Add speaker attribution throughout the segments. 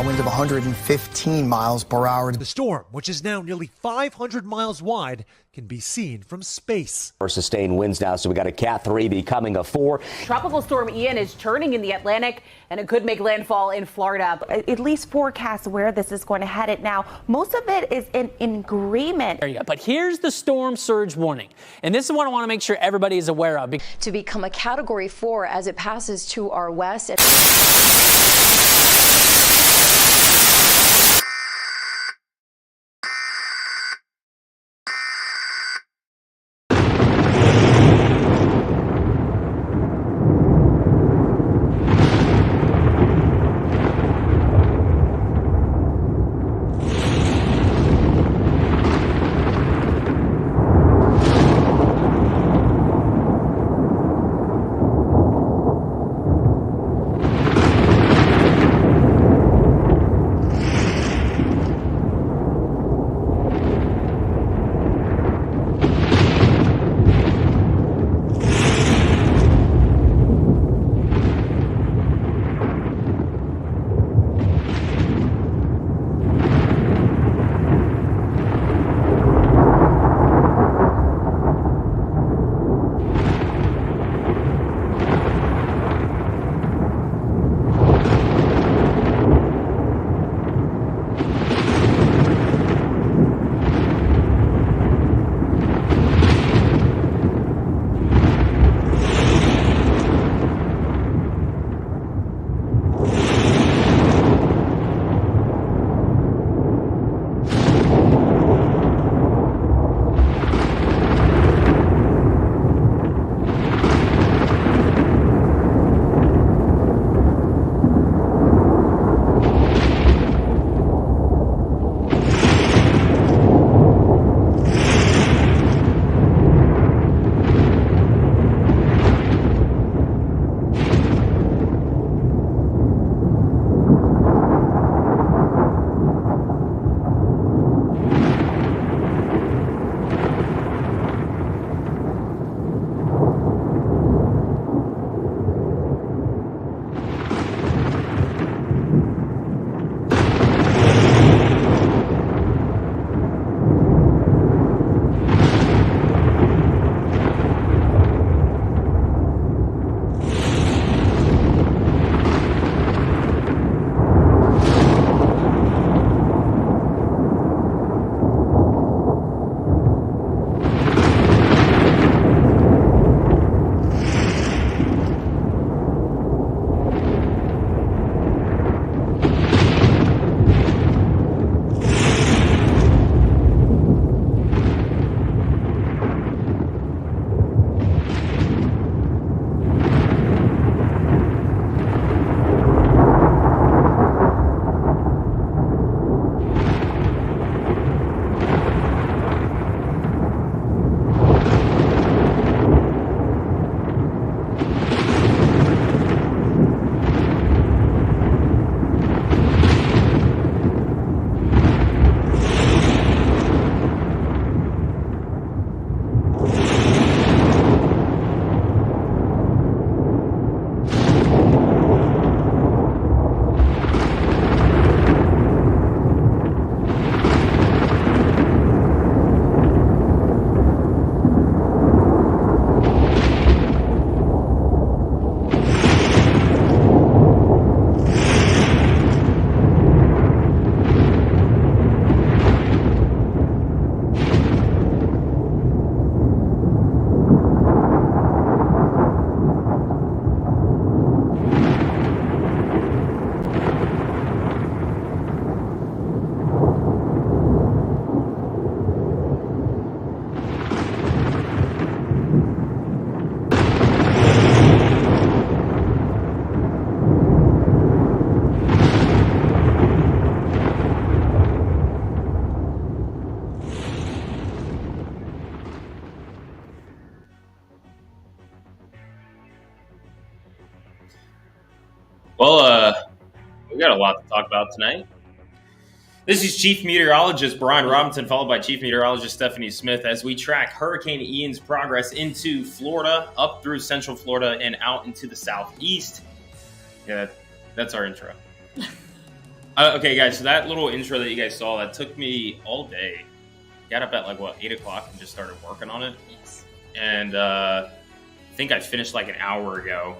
Speaker 1: Now winds of 115 miles per hour.
Speaker 2: The storm, which is now nearly 500 miles wide, can be seen from space.
Speaker 3: Our sustained winds now, so we got a Cat 3 becoming a 4.
Speaker 4: Tropical storm Ian is turning in the Atlantic, and it could make landfall in Florida.
Speaker 5: At least forecasts where this is going to head it now. Most of it is in agreement.
Speaker 6: There you go. But here's the storm surge warning. And this is what I want to make sure everybody is aware of.
Speaker 7: To become a Category 4 as it passes to our west.
Speaker 8: Well, we got a lot to talk about tonight. This is Chief Meteorologist Brian Robinson, followed by Chief Meteorologist Stephanie Smith, as we track Hurricane Ian's progress into Florida, up through Central Florida, and out into the southeast. Yeah, that's our intro. Okay, guys, so that little intro that you guys saw, that took me all day. Got up at like, 8 o'clock and just started working on it.
Speaker 9: Yes.
Speaker 8: And I think I finished like an hour ago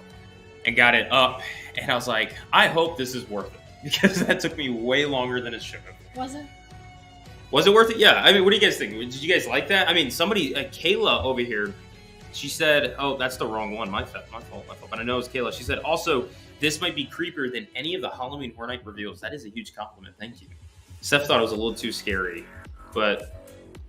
Speaker 8: and got it up. And I was like, I hope this is worth it. Because that took me way longer than it should have.
Speaker 9: Was it?
Speaker 8: Was it worth it? Yeah. I mean, what do you guys think? Did you guys like that? I mean, somebody, Kayla over here, she said, oh, that's the wrong one. My fault. But I know it's Kayla. She said, also, this might be creepier than any of the Halloween Horror Night reveals. That is a huge compliment. Thank you. Steph thought it was a little too scary. But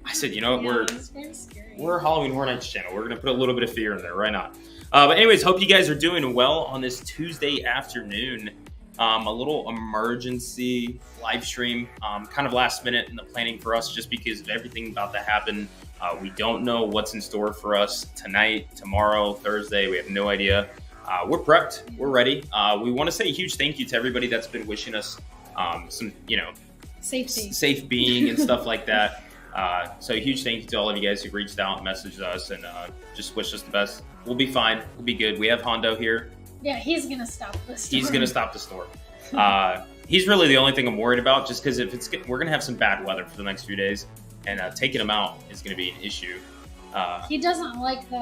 Speaker 8: I said, you know what?
Speaker 9: It's very scary.
Speaker 8: We're a Halloween Horror Nights channel. We're going to put a little bit of fear in there. Why not? But anyways, hope you guys are doing well on this Tuesday afternoon. A little emergency live stream, kind of last minute in the planning for us, just because of everything about to happen. We don't know what's in store for us tonight, tomorrow, Thursday. We have no idea. We're prepped. We're ready. We want to say a huge thank you to everybody that's been wishing us some,
Speaker 9: Safety.
Speaker 8: safe being and stuff like that. So a huge thank you to all of you guys who reached out and messaged us and just wished us the best. We'll be fine. We'll be good. We have Hondo here.
Speaker 9: Yeah, he's going to stop this storm.
Speaker 8: He's going to stop the storm. He's really the only thing I'm worried about, just because we're going to have some bad weather for the next few days, and taking him out is going to be an issue.
Speaker 9: He doesn't like the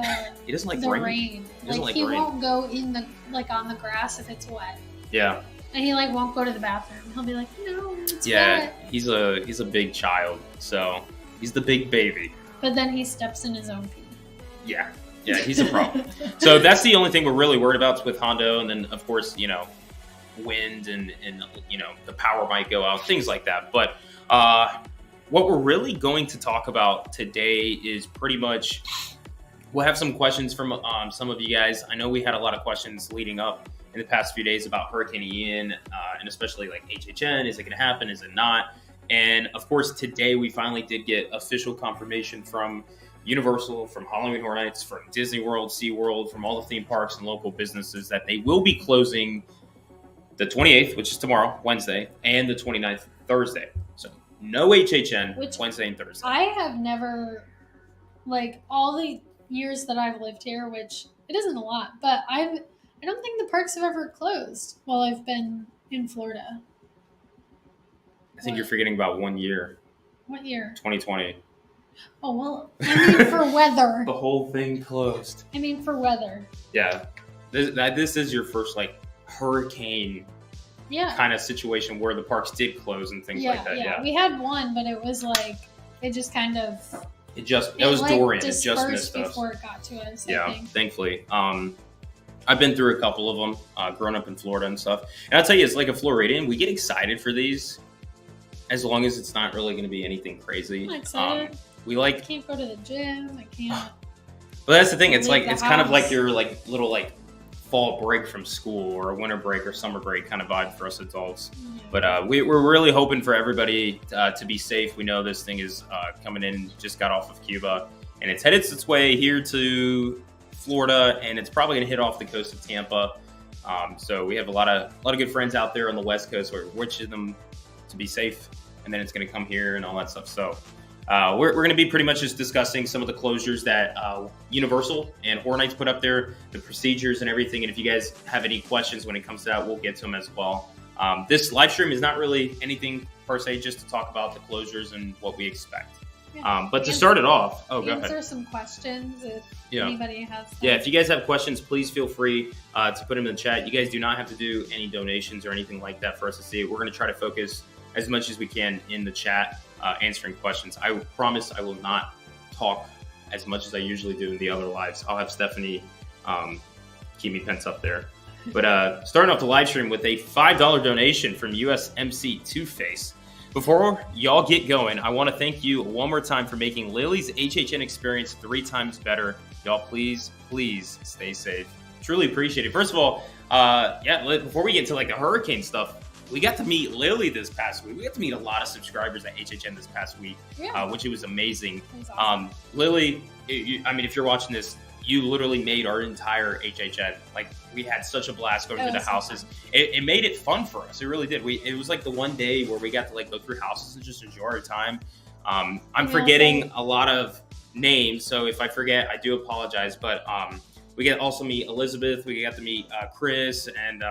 Speaker 9: rain. He won't go in on the grass if it's wet.
Speaker 8: Yeah.
Speaker 9: And he won't go to the bathroom. He'll be like, no, it's
Speaker 8: Yeah,
Speaker 9: wet.
Speaker 8: he's a big child, so he's the big baby.
Speaker 9: But then he steps in his own pee.
Speaker 8: Yeah, he's a problem. So that's the only thing we're really worried about with Hondo, and then of course, wind and the power might go out, things like that. But what we're really going to talk about today is pretty much, we'll have some questions from some of you guys. I know we had a lot of questions leading up in the past few days about Hurricane Ian, and especially HHN. Is it going to happen? Is it not? And of course, today we finally did get official confirmation from Universal, from Halloween Horror Nights, from Disney World, SeaWorld, from all the theme parks and local businesses that they will be closing the 28th, which is tomorrow, Wednesday, and the 29th, Thursday. So no HHN, Wednesday and Thursday.
Speaker 9: I have never, all the years that I've lived here, which it isn't a lot, but I don't think the parks have ever closed while I've been in Florida.
Speaker 8: I think you're forgetting about 1 year.
Speaker 9: What year?
Speaker 8: 2020.
Speaker 9: Oh, well, I mean for weather.
Speaker 8: The whole thing closed.
Speaker 9: I mean for weather.
Speaker 8: Yeah. This is your first, hurricane kind of situation where the parks did close and things like that. Yeah.
Speaker 9: We had one, but it was it just kind of...
Speaker 8: It was Dorian. It just missed us.
Speaker 9: Before it got to us,
Speaker 8: I think. Thankfully. I've been through a couple of them, growing up in Florida and stuff. And I'll tell you, it's like a Floridian, we get excited for these as long as it's not really going to be anything crazy.
Speaker 9: I'm excited. I can't go to the gym. I can't.
Speaker 8: But that's the thing. It's it's kind of like your little fall break from school, or a winter break or summer break kind of vibe for us adults. Yeah. But we're really hoping for everybody to be safe. We know this thing is coming in, just got off of Cuba, and it's headed its way here to Florida, and it's probably going to hit off the coast of Tampa. So we have a lot of good friends out there on the West Coast. We're wishing them to be safe, and then it's going to come here and all that stuff. So we're going to be pretty much just discussing some of the closures that Universal and Horror Nights put up there, the procedures and everything. And if you guys have any questions when it comes to that, we'll get to them as well. This live stream is not really anything per se, just to talk about the closures and what we expect. Yeah. But to start it off, go ahead.
Speaker 9: Answer some questions if anybody has them.
Speaker 8: Yeah, if you guys have questions, please feel free to put them in the chat. You guys do not have to do any donations or anything like that for us to see it. We're going to try to focus as much as we can in the chat, answering questions. I promise I will not talk as much as I usually do in the other lives. I'll have Stephanie keep me pence up there. But starting off the live stream with a $5 donation from USMC Two-Face. Before y'all get going, I want to thank you one more time for making Lily's HHN experience 3 times better. Y'all, please stay safe. Truly appreciate it. First of all, before we get to the hurricane stuff, we got to meet Lily this past week. We got to meet a lot of subscribers at HHN this past week, which was amazing. Awesome. Lily, if you're watching this, you literally made our entire HHN. We had such a blast going through the houses. It made it fun for us. It really did. It was the one day where we got to go through houses and just enjoy our time. I'm forgetting a lot of names, so if I forget, I do apologize. But we got to also meet Elizabeth. We got to meet Chris and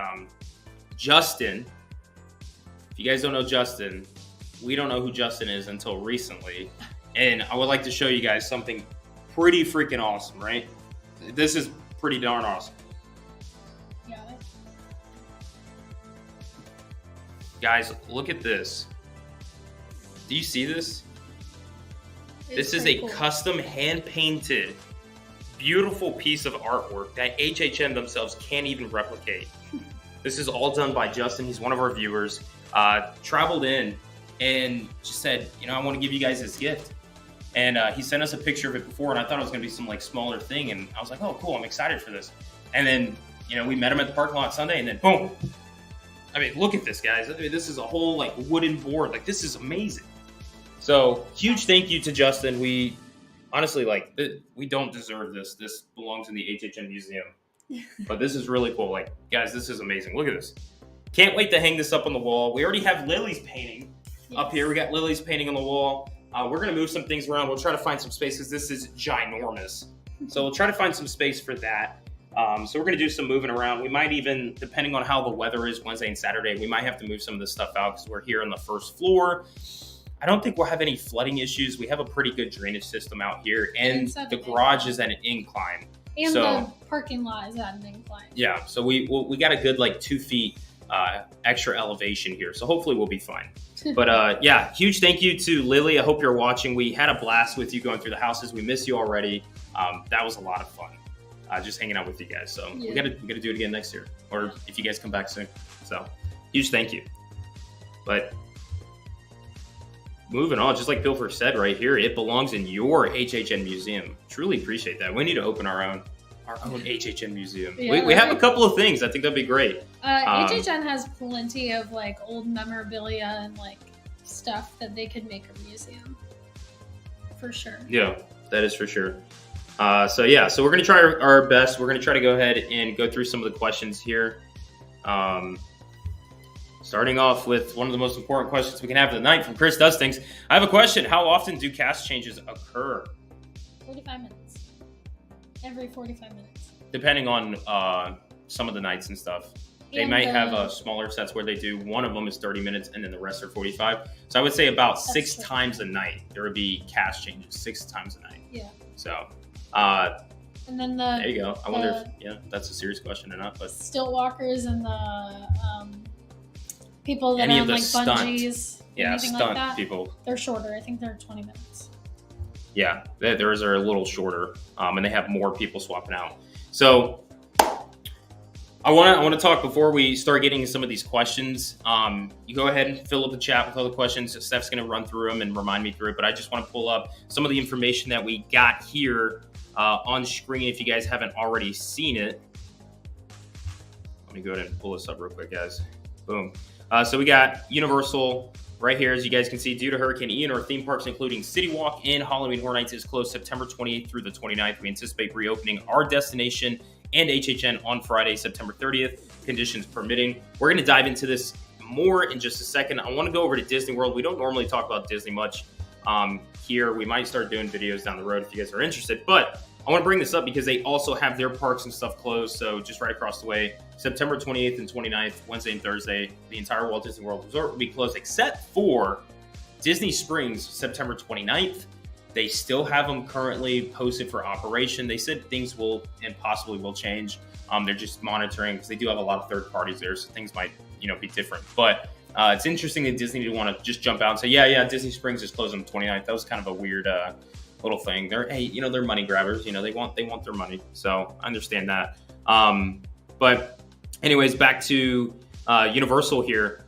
Speaker 8: Justin. If you guys don't know Justin, we don't know who Justin is until recently. And I would like to show you guys something pretty freaking awesome, right? This is pretty darn awesome. Guys, look at this. Do you see this? This is a
Speaker 9: cool.
Speaker 8: custom hand-painted, beautiful piece of artwork that HHN themselves can't even replicate. This is all done by Justin. He's one of our viewers. Traveled in and just said, you know, I want to give you guys this gift. And he sent us a picture of it before, and I thought it was going to be some like smaller thing. And I was like, oh, cool. I'm excited for this. And then, you know, we met him at the parking lot Sunday, and then boom. I mean, look at this, guys. I mean, this is a whole like wooden board. Like, this is amazing. So huge thank you to Justin. We honestly, like, we don't deserve this. This belongs in the HHN museum. But this is really cool. Like, guys, this is amazing. Look at this. Can't wait to hang this up on the wall. We already have Lily's painting up here. We got Lily's painting on the wall. We're going to move some things around. We'll try to find some space because this is ginormous. So we'll try to find some space for that. So we're going to do some moving around. We might even, depending on how the weather is Wednesday and Saturday, we might have to move some of this stuff out because we're here on the first floor. I don't think we'll have any flooding issues. We have a pretty good drainage system out here, and the garage is at an incline.
Speaker 9: And the parking lot is at an incline.
Speaker 8: Yeah, so we got a good like 2 feet extra elevation here, so hopefully we'll be fine. But yeah, huge thank you to Lily. I hope you're watching. We had a blast with you going through the houses. We miss you already. That was a lot of fun. Just hanging out with you guys. So we gotta do it again next year, or if you guys come back soon. So huge thank you. But moving on, just like Pilfer said right here, it belongs in your HHN museum. Truly appreciate that. We need to open our own HHN museum.
Speaker 9: Yeah,
Speaker 8: we have a couple of things. I think that'd be great.
Speaker 9: HHN has plenty of like old memorabilia and like stuff that they could make a museum. For sure.
Speaker 8: Yeah, that is for sure. So yeah, so we're going to try our best. We're going to try to go ahead and go through some of the questions here. Starting off with one of the most important questions we can have of the night from Chris Dustings. I have a question. How often do cast changes occur?
Speaker 9: 45 minutes. Every 45 minutes.
Speaker 8: Depending on some of the nights and stuff. They might have smaller sets where they do, one of them is 30 minutes and then the rest are 45. So I would say about six times a night, there would be cast changes 6 times a night.
Speaker 9: Yeah.
Speaker 8: So,
Speaker 9: and then
Speaker 8: there you go. I wonder if, that's a serious question or not, but
Speaker 9: stilt walkers and the people that are on like bungees.
Speaker 8: Yeah, stunt
Speaker 9: like that,
Speaker 8: people.
Speaker 9: They're shorter. I think they're 20 minutes.
Speaker 8: Yeah, theirs are a little shorter, and they have more people swapping out. So I want to talk before we start getting some of these questions. You go ahead and fill up the chat with all the questions. Steph's going to run through them and remind me through it, but I just want to pull up some of the information that we got here on screen if you guys haven't already seen it. Let me go ahead and pull this up real quick, guys. Boom. So we got Universal right here. As you guys can see, due to Hurricane Ian, our theme parks, including City Walk and Halloween Horror Nights, is closed September 28th through the 29th. We anticipate reopening our destination and HHN on Friday, September 30th, conditions permitting. We're going to dive into this more in just a second. I want to go over to Disney World. We don't normally talk about Disney much here. We might start doing videos down the road if you guys are interested, but I want to bring this up because they also have their parks and stuff closed. So just right across the way, September 28th and 29th, Wednesday and Thursday, the entire Walt Disney World Resort will be closed except for Disney Springs, September 29th. They still have them currently posted for operation. They said things will and possibly will change. They're just monitoring because they do have a lot of third parties there, so things might, be different. But it's interesting that Disney didn't want to just jump out and say, yeah, Disney Springs is closed on the 29th. That was kind of a weird little thing. They're money grabbers. They want their money. So I understand that. But anyways, back to Universal here.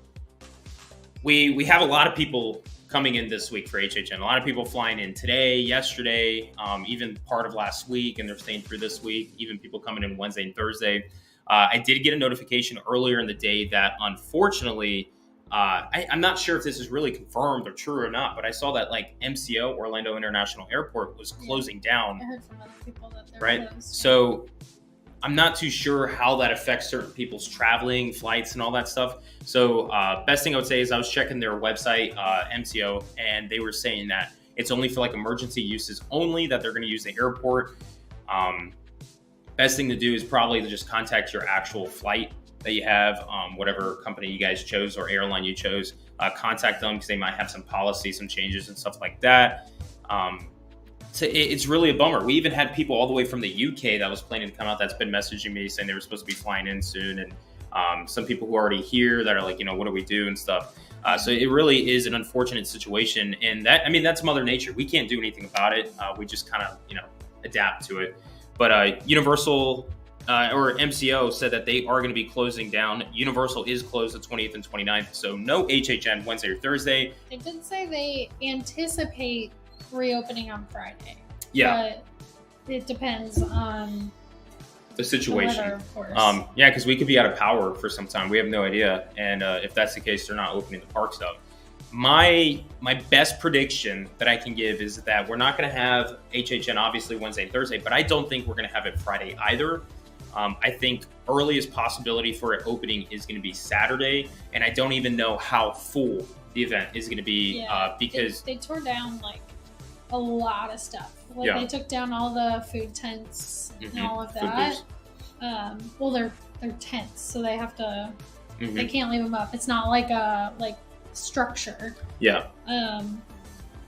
Speaker 8: We have a lot of people coming in this week for HHN. A lot of people flying in today, yesterday, even part of last week, and they're staying through this week. Even people coming in Wednesday and Thursday. I did get a notification earlier in the day that unfortunately, I'm not sure if this is really confirmed or true or not, but I saw that like MCO, Orlando International Airport, was closing down.
Speaker 9: I heard from other people that they're
Speaker 8: right.
Speaker 9: closed.
Speaker 8: So I'm not too sure how that affects certain people's traveling, flights, and all that stuff. So best thing I would say is I was checking their website, MCO, and they were saying that it's only for like emergency uses only, that they're going to use the airport. Best thing to do is probably to just contact your actual flight that you have, whatever company you guys chose or airline you chose, contact them because they might have some policy, some changes and stuff like that. So it's really a bummer. We even had people all the way from the UK that was planning to come out that's been messaging me saying they were supposed to be flying in soon. And some people who are already here that are like, what do we do and stuff. So it really is an unfortunate situation. And that's Mother Nature. We can't do anything about it. We just kind of, adapt to it. But Universal or MCO said that they are going to be closing down. Universal is closed the 20th and 29th. So no HHN Wednesday or Thursday.
Speaker 9: They did say they anticipate reopening on Friday.
Speaker 8: Yeah.
Speaker 9: But it depends on
Speaker 8: the situation.
Speaker 9: The weather, of course.
Speaker 8: Yeah, because we could be out of power for some time. We have no idea. And if that's the case, they're not opening the parks up. My best prediction that I can give is that we're not going to have HHN obviously Wednesday and Thursday, but I don't think we're going to have it Friday either. I think earliest possibility for it opening is going to be Saturday, and I don't even know how full the event is going to be because
Speaker 9: they tore down like a lot of stuff. Like they took down all the food tents and all of that. Well, they're tents, so they have to. They can't leave them up. It's not like a structure.
Speaker 8: Yeah.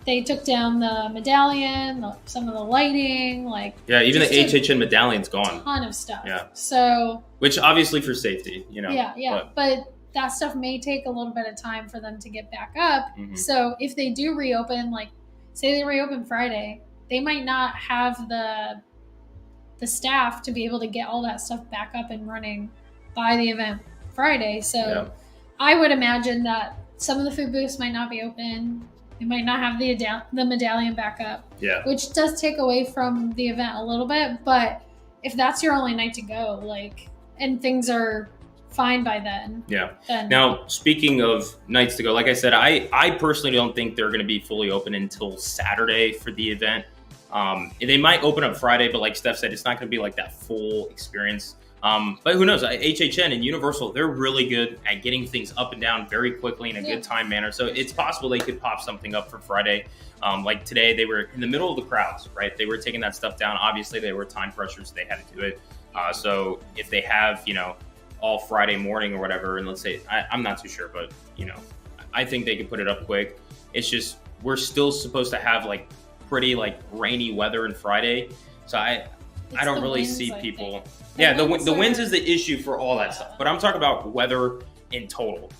Speaker 9: They took down the medallion, some of the lighting,
Speaker 8: even the HHN medallion's gone.
Speaker 9: A ton of stuff.
Speaker 8: Yeah.
Speaker 9: So.
Speaker 8: Which obviously for safety,
Speaker 9: Yeah. But that stuff may take a little bit of time for them to get back up. So if they do reopen, say they reopen Friday, they might not have the staff to be able to get all that stuff back up and running by the event Friday. So I would imagine that some of the food booths might not be open. They might not have the medallion back up, which does take away from the event a little bit. But if that's your only night to go, and things are fine by then. Then
Speaker 8: now, speaking of nights to go, like I said, I personally don't think they're going to be fully open until Saturday for the event. They might open up Friday, but like Steph said, it's not going to be like that full experience. But who knows? HHN and Universal, they're really good at getting things up and down very quickly in a good time manner. So it's possible they could pop something up for Friday. Like today, they were in the middle of the crowds, right? They were taking that stuff down. Obviously, they were time pressures. They had to do it. So if they have, all Friday morning or whatever, and let's say, I'm not too sure, but, I think they could put it up quick. It's just, we're still supposed to have pretty rainy weather on Friday. So I don't really see people. The winds is the issue for all that stuff. But I'm talking about weather in total.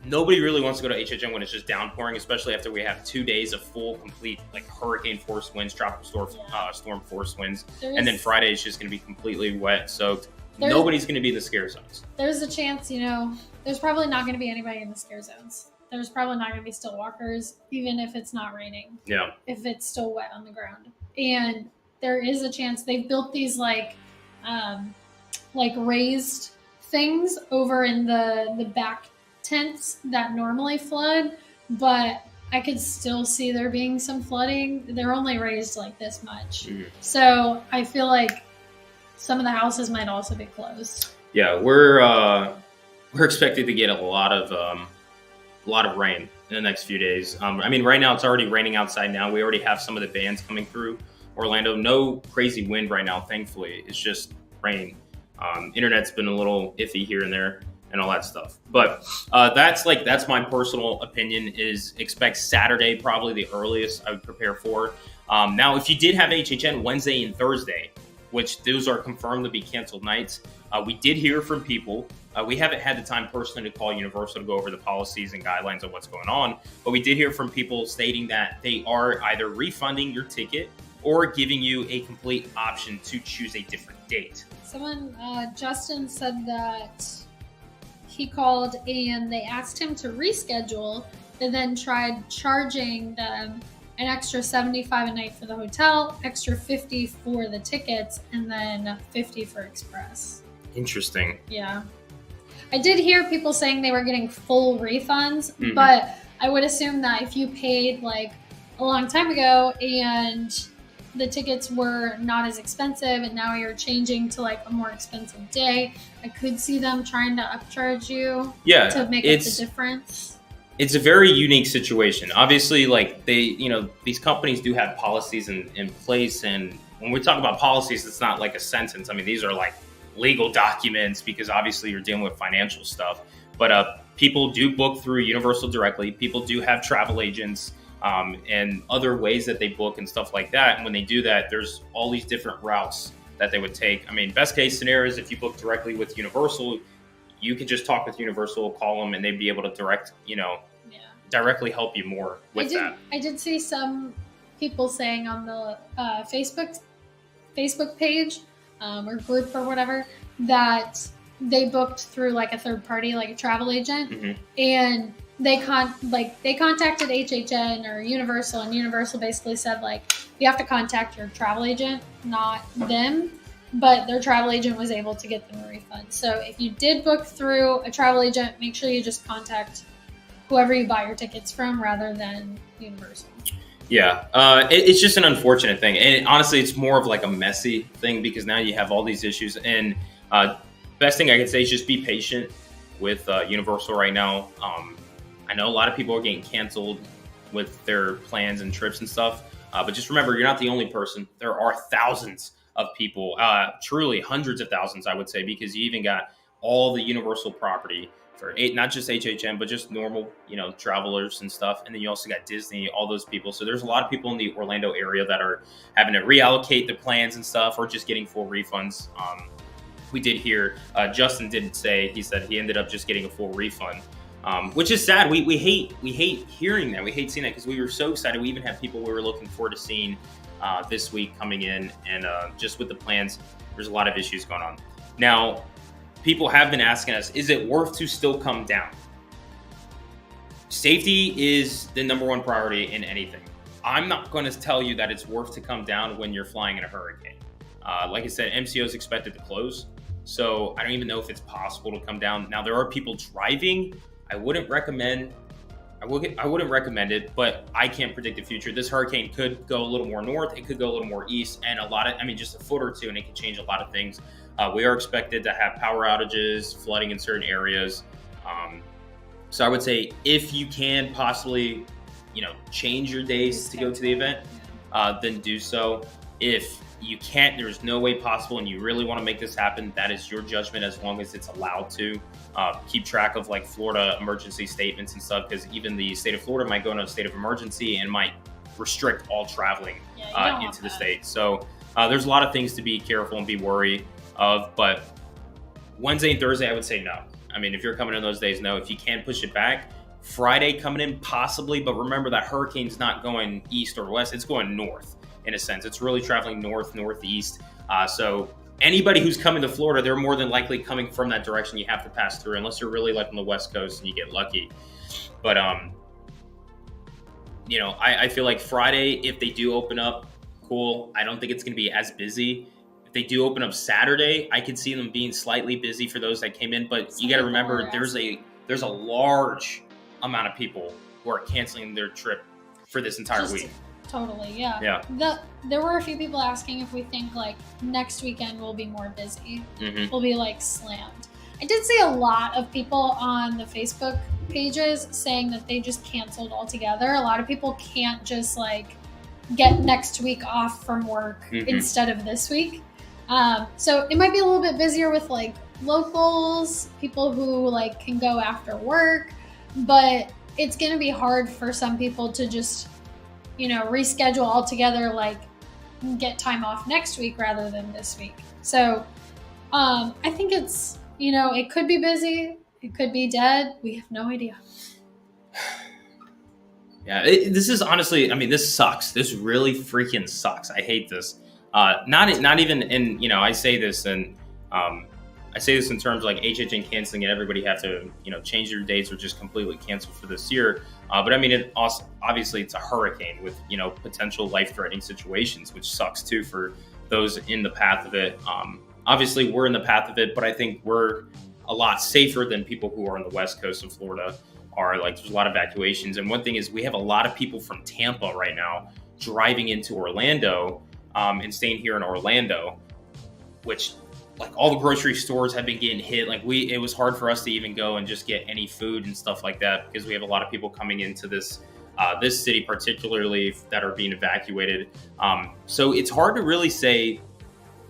Speaker 8: Nobody really wants to go to HHN when it's just downpouring, especially after we have 2 days of full, complete hurricane force winds, tropical storm force winds, and then Friday is just going to be completely wet, soaked. Nobody's going to be in the scare zones.
Speaker 9: There's a chance, there's probably not going to be anybody in the scare zones. There's probably not going to be still walkers, even if it's not raining.
Speaker 8: Yeah.
Speaker 9: If it's still wet on the ground, and there is a chance they've built these raised things over in the back tents that normally flood, but I could still see there being some flooding. They're only raised this much. So I feel like some of the houses might also be closed.
Speaker 8: Yeah, we're expected to get a lot of rain in the next few days. Right now it's already raining outside now. We already have some of the bands coming through Orlando. No crazy wind right now, thankfully. It's just rain. Internet's been a little iffy here and there and all that stuff. But that's my personal opinion, is expect Saturday, probably the earliest I would prepare for. Now, if you did have HHN Wednesday and Thursday, which those are confirmed to be canceled nights, we did hear from people. We haven't had the time personally to call Universal to go over the policies and guidelines of what's going on, but we did hear from people stating that they are either refunding your ticket or giving you a complete option to choose a different date.
Speaker 9: Someone, Justin, said that he called and they asked him to reschedule, and then tried charging them an extra $75 a night for the hotel, extra $50 for the tickets, and then $50 for express.
Speaker 8: Interesting.
Speaker 9: Yeah. I did hear people saying they were getting full refunds, but I would assume that if you paid a long time ago and the tickets were not as expensive and now you're changing to a more expensive day, I could see them trying to upcharge you to make up the difference.
Speaker 8: It's a very unique situation. Obviously, these companies do have policies in place, and when we talk about policies, it's not like a sentence. These are legal documents because obviously you're dealing with financial stuff. But people do book through Universal directly. People do have travel agents and other ways that they book and stuff like that. And when they do that, there's all these different routes that they would take. I mean, best case scenario is if you book directly with Universal, you can just talk with Universal, call them, and they'd be able to directly help you more with that.
Speaker 9: I did see some people saying on the Facebook page or group or whatever that they booked through like a third party, like a travel agent, and they contacted HHN or Universal, and Universal basically said like you have to contact your travel agent, not them. But their travel agent was able to get them a refund. So if you did book through a travel agent, make sure you just contact whoever you buy your tickets from rather than Universal.
Speaker 8: Yeah, it's just an unfortunate thing. And honestly, it's more of like a messy thing because now you have all these issues. And best thing I can say is just be patient with Universal right now. I know a lot of people are getting canceled with their plans and trips and stuff. But just remember, you're not the only person. There are thousands of people, truly hundreds of thousands, I would say, because you even got all the Universal property for not just HHN, but just normal, travelers and stuff. And then you also got Disney, all those people. So there's a lot of people in the Orlando area that are having to reallocate the plans and stuff, or just getting full refunds. We did hear, Justin did say, he said he ended up just getting a full refund, which is sad. We hate hearing that. We hate seeing that because we were so excited. We even had people we were looking forward to seeing this week coming in, and just with the plans, there's a lot of issues going on. Now, people have been asking us, is it worth to still come down? Safety is the number one priority in anything. I'm not going to tell you that it's worth to come down when you're flying in a hurricane. Like I said, MCO is expected to close, so I don't even know if it's possible to come down. Now, there are people driving. I wouldn't recommend it, but I can't predict the future. This hurricane could go a little more north. It could go a little more east, and just a foot or two, and it could change a lot of things. We are expected to have power outages, flooding in certain areas. So I would say if you can possibly, change your days to go to the event, then do so. If you can't, there's no way possible, and you really want to make this happen, that is your judgment as long as it's allowed to. Keep track of like Florida emergency statements and stuff, because even the state of Florida might go into a state of emergency and might restrict all traveling into the state. So there's a lot of things to be careful and be worried of, but Wednesday and Thursday, I would say no. I mean, if you're coming in those days, no. If you can push it back, Friday coming in possibly, but remember that hurricane's not going east or west, it's going north in a sense. It's really traveling north, northeast. So anybody who's coming to Florida, they're more than likely coming from that direction. You have to pass through, unless you're really like on the West Coast and you get lucky. But, I feel like Friday, if they do open up, cool. I don't think it's going to be as busy. If they do open up Saturday, I could see them being slightly busy for those that came in. But you got to remember, there's a large amount of people who are canceling their trip for this entire week.
Speaker 9: Totally, yeah.
Speaker 8: Yeah.
Speaker 9: There were a few people asking if we think like next weekend will be more busy. We'll be like slammed. I did see a lot of people on the Facebook pages saying that they just canceled altogether. A lot of people can't just like get next week off from work instead of this week. So it might be a little bit busier with like locals, people who like can go after work, but it's going to be hard for some people to just reschedule altogether, like get time off next week rather than this week. So I think it's, it could be busy. It could be dead. We have no idea.
Speaker 8: Yeah, this is honestly, this sucks. This really freaking sucks. I hate this. Not even in, I say this in terms like HHN canceling and everybody have to, change their dates or just completely cancel for this year. But it also, obviously it's a hurricane with, potential life-threatening situations, which sucks too for those in the path of it. Obviously we're in the path of it, but I think we're a lot safer than people who are on the West Coast of Florida are. Like, there's a lot of evacuations. And one thing is we have a lot of people from Tampa right now driving into Orlando and staying here in Orlando, which like all the grocery stores have been getting hit. Like it was hard for us to even go and just get any food and stuff like that because we have a lot of people coming into this city particularly that are being evacuated. So it's hard to really say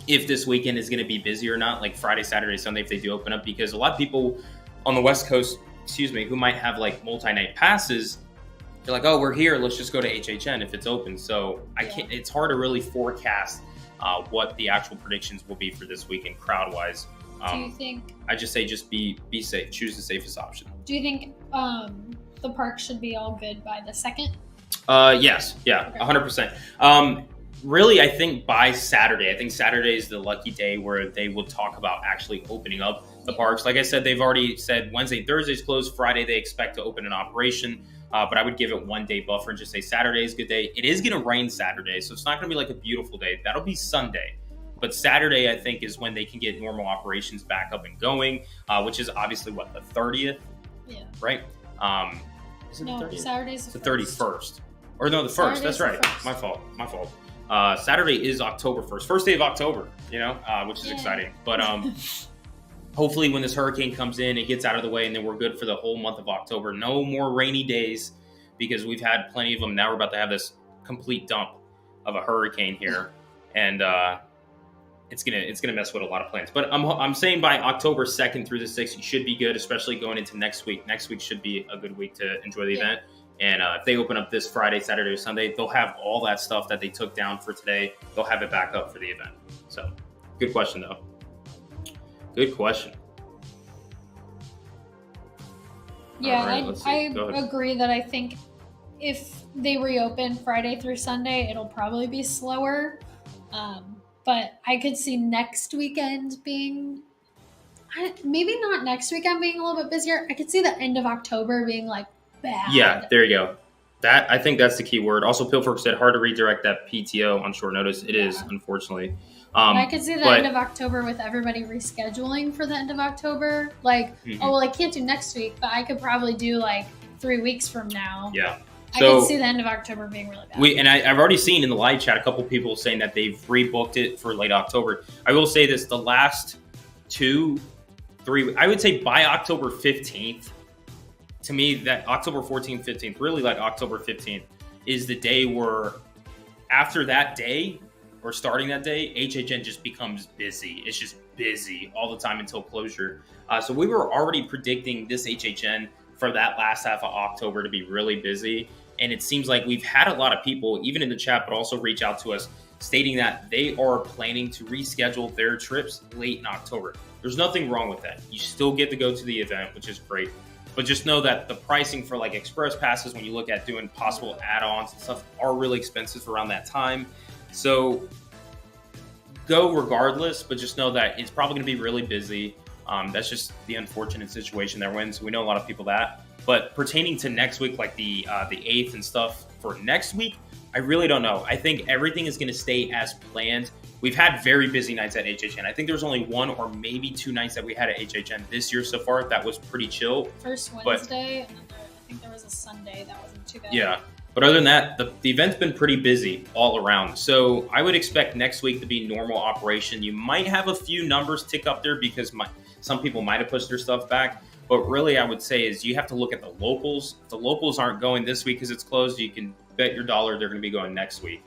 Speaker 8: if this weekend is going to be busy or not, like Friday, Saturday, Sunday, if they do open up, because a lot of people on the West Coast, who might have like multi-night passes, they're like, oh, we're here, let's just go to HHN if it's open. So it's hard to really forecast what the actual predictions will be for this weekend crowd-wise.
Speaker 9: Do you think?
Speaker 8: I just say just be safe. Choose the safest option.
Speaker 9: Do you think the park should be all good by the 2nd?
Speaker 8: Yes. Yeah, 100%. Really, I think by Saturday. I think Saturday is the lucky day where they will talk about actually opening up the parks. Like I said, they've already said Wednesday, Thursday's closed. Friday, they expect to open an operation. But I would give it 1 day buffer and just say Saturday is a good day. It is going to rain Saturday, so it's not going to be like a beautiful day. That'll be Sunday. But Saturday, I think, is when they can get normal operations back up and going, which is obviously, what, the 30th?
Speaker 9: Yeah.
Speaker 8: Right? Is it
Speaker 9: No,
Speaker 8: the 30th?
Speaker 9: Saturday's
Speaker 8: It's the 31st. Or no, the 1st. That's right. My fault. Saturday is October 1st. First day of October, which is exciting. But hopefully when this hurricane comes in, it gets out of the way, and then we're good for the whole month of October. No more rainy days, because we've had plenty of them. Now we're about to have this complete dump of a hurricane here. And it's gonna mess with a lot of plans. But I'm saying by October 2nd through the 6th, you should be good, especially going into next week. Next week should be a good week to enjoy the event. And if they open up this Friday, Saturday, or Sunday, they'll have all that stuff that they took down for today. They'll have it back up for the event. So, good question, though. Good question.
Speaker 9: Yeah,
Speaker 8: right,
Speaker 9: I agree that I think if they reopen Friday through Sunday, it'll probably be slower. But I could see next weekend being, maybe not next weekend being a little bit busier. I could see the end of October being like bad.
Speaker 8: Yeah, there you go. I think that's the key word. Also, Pilfer said hard to redirect that PTO on short notice. It is, unfortunately.
Speaker 9: I could see the end of October with everybody rescheduling for the end of October. Like, oh, well, I can't do next week, but I could probably do like 3 weeks from now.
Speaker 8: Yeah.
Speaker 9: I can see the end of October being really bad.
Speaker 8: I've already seen in the live chat a couple people saying that they've rebooked it for late October. I will say this, the last 2-3, I would say by October 15th, to me, that October 14th, 15th, really like October 15th, is the day where after that day, or starting that day, HHN just becomes busy. It's just busy all the time until closure. So we were already predicting this HHN for that last half of October to be really busy. And it seems like we've had a lot of people, even in the chat, but also reach out to us, stating that they are planning to reschedule their trips late in October. There's nothing wrong with that. You still get to go to the event, which is great. But just know that the pricing for like express passes, when you look at doing possible add-ons and stuff, are really expensive around that time. So go regardless, but just know that it's probably going to be really busy. That's just the unfortunate situation they're in. So we know a lot of people that. But pertaining to next week, like the 8th and stuff for next week, I really don't know. I think everything is going to stay as planned. We've had very busy nights at HHN. I think there's only 1 or maybe 2 nights that we had at HHN this year so far that was pretty chill.
Speaker 9: First Wednesday, and then I think there was a Sunday that wasn't too bad.
Speaker 8: Yeah. But other than that, the event's been pretty busy all around. So I would expect next week to be normal operation. You might have a few numbers tick up there because some people might have pushed their stuff back. But really, I would say is you have to look at the locals. If the locals aren't going this week because it's closed, you can bet your dollar they're going to be going next week.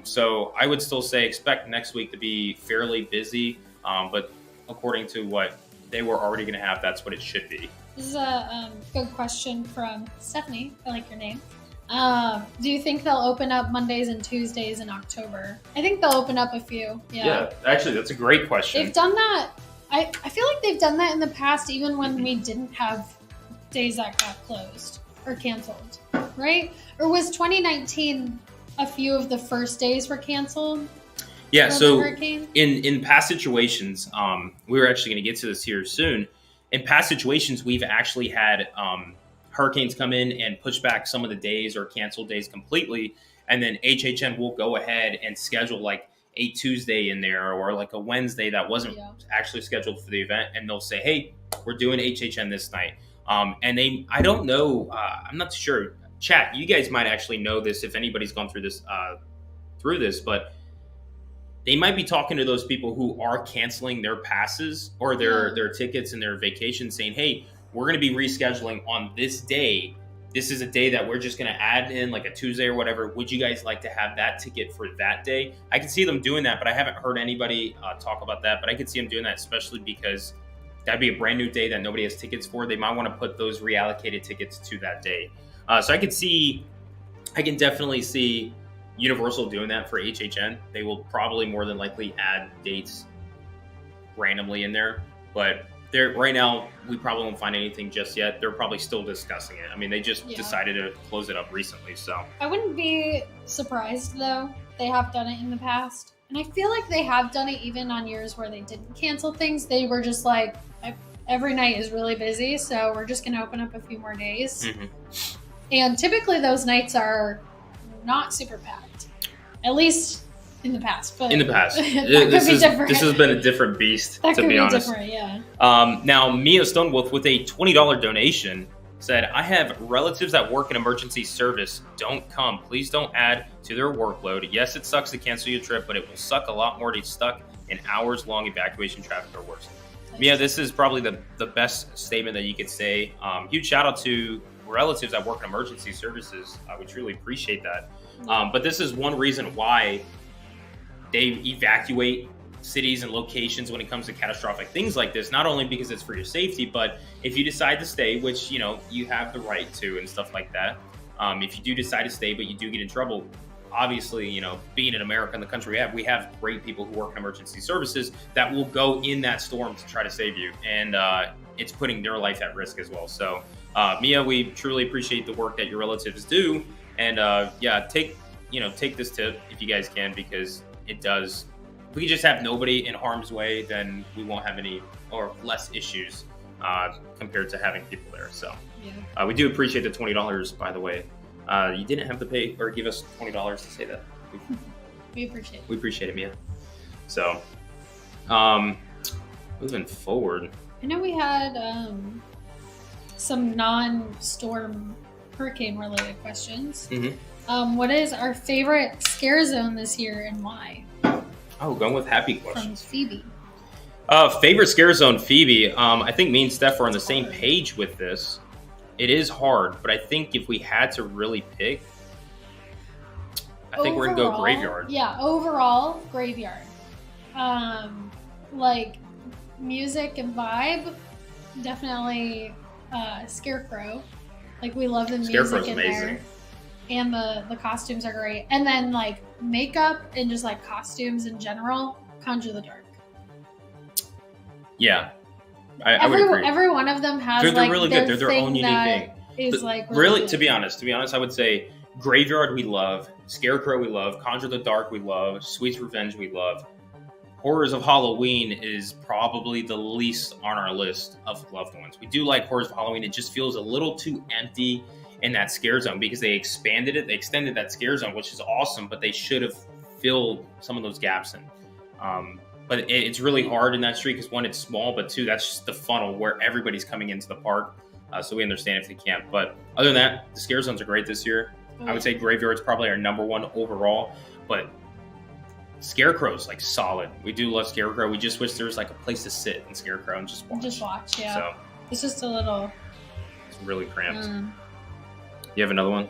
Speaker 8: So I would still say expect next week to be fairly busy. But according to what they were already going to have, that's what it should be.
Speaker 9: This is a good question from Stephanie. I like your name. Do you think they'll open up Mondays and Tuesdays in October? I think they'll open up a few.
Speaker 8: Yeah, actually, that's a great question.
Speaker 9: They've done that. I feel like they've done that in the past, even when we didn't have days that got closed or canceled, right? Or was 2019 a few of the first days were canceled?
Speaker 8: Yeah, so in past situations, we were actually going to get to this here soon. In past situations, we've actually had hurricanes come in and push back some of the days or cancel days completely. And then HHN will go ahead and schedule like a Tuesday in there or like a Wednesday that wasn't actually scheduled for the event. And they'll say, hey, we're doing HHN this night. And I don't know, I'm not sure. Chat, you guys might actually know this if anybody's gone through this, but they might be talking to those people who are canceling their passes or their tickets and their vacations saying, hey, we're going to be rescheduling on this day this is a day that we're just going to add in like a Tuesday or whatever. Would you guys like to have that ticket for that day? I can see them doing that, but I haven't heard anybody talk about that. But I could see them doing that, especially because that'd be a brand new day that nobody has tickets for. They might want to put those reallocated tickets to that day. So I can definitely see Universal doing that for HHN. They will probably more than likely add dates randomly in there, but right now we probably won't find anything just yet. They're probably still discussing it. I mean, they just decided to close it up recently, so
Speaker 9: I wouldn't be surprised though. They have done it in the past, and I feel like they have done it even on years where they didn't cancel things. They were just like, every night is really busy, so we're just going to open up a few more days. And typically those nights are not super packed, at least in the past. But
Speaker 8: in the past,
Speaker 9: this
Speaker 8: has been a different beast,
Speaker 9: that
Speaker 8: to
Speaker 9: could
Speaker 8: be
Speaker 9: be
Speaker 8: honest.
Speaker 9: different, yeah.
Speaker 8: Now, Mia Stonewolf with a $20 donation said, I have relatives that work in emergency service. Don't come. Please don't add to their workload. Yes, it sucks to cancel your trip, but it will suck a lot more to be stuck in hours-long evacuation traffic or worse. Mia, this is probably the best statement that you could say. Huge shout out to relatives that work in emergency services. We truly appreciate that. But this is one reason why they evacuate cities and locations when it comes to catastrophic things like this. Not only because it's for your safety, but if you decide to stay, which you have the right to and stuff like that. If you do decide to stay, but you do get in trouble, obviously, being in America and the country we have great people who work in emergency services that will go in that storm to try to save you, and it's putting their life at risk as well. So, Mia, we truly appreciate the work that your relatives do, and take this tip if you guys can, because it does. If we just have nobody in harm's way, then we won't have any or less issues compared to having people there. So, we do appreciate the $20, by the way. You didn't have to pay or give us $20 to say that.
Speaker 9: We appreciate it.
Speaker 8: We appreciate it, Mia. So, moving forward.
Speaker 9: I know we had some non-storm hurricane-related questions. What is our favorite scare zone this year and why?
Speaker 8: Oh, going with happy questions.
Speaker 9: From Phoebe.
Speaker 8: Favorite scare zone, Phoebe. I think me and Steph are on the same page with this. It is hard, but I think if we had to really pick, I think we're going to go Graveyard.
Speaker 9: Yeah, overall, Graveyard. Like, music and vibe, definitely Scarecrow. Like, we love the music
Speaker 8: Scarecrow's
Speaker 9: in
Speaker 8: amazing.
Speaker 9: there. And the costumes are great. And then, like, makeup and just, like, costumes in general, Conjure the Dark.
Speaker 8: Yeah. I would agree.
Speaker 9: Every one of them has
Speaker 8: they're really good. They're their own unique thing.
Speaker 9: Is like
Speaker 8: really to be honest, I would say Graveyard we love, Scarecrow we love, Conjure the Dark we love, Sweet's Revenge we love. Horrors of Halloween is probably the least on our list of loved ones. We do like Horrors of Halloween. It just feels a little too empty in that scare zone because they expanded it. They extended that scare zone, which is awesome, but they should have filled some of those gaps in. But it's really hard in that street because, one, it's small, but two, that's just the funnel where everybody's coming into the park. So we understand if they can't. But other than that, the scare zones are great this year. I would say Graveyard's probably our number one overall. But Scarecrow's like solid. We do love Scarecrow. We just wish there was like a place to sit in Scarecrow and just watch.
Speaker 9: Just watch, yeah.
Speaker 8: So
Speaker 9: it's just a little.
Speaker 8: It's really cramped. You have another one?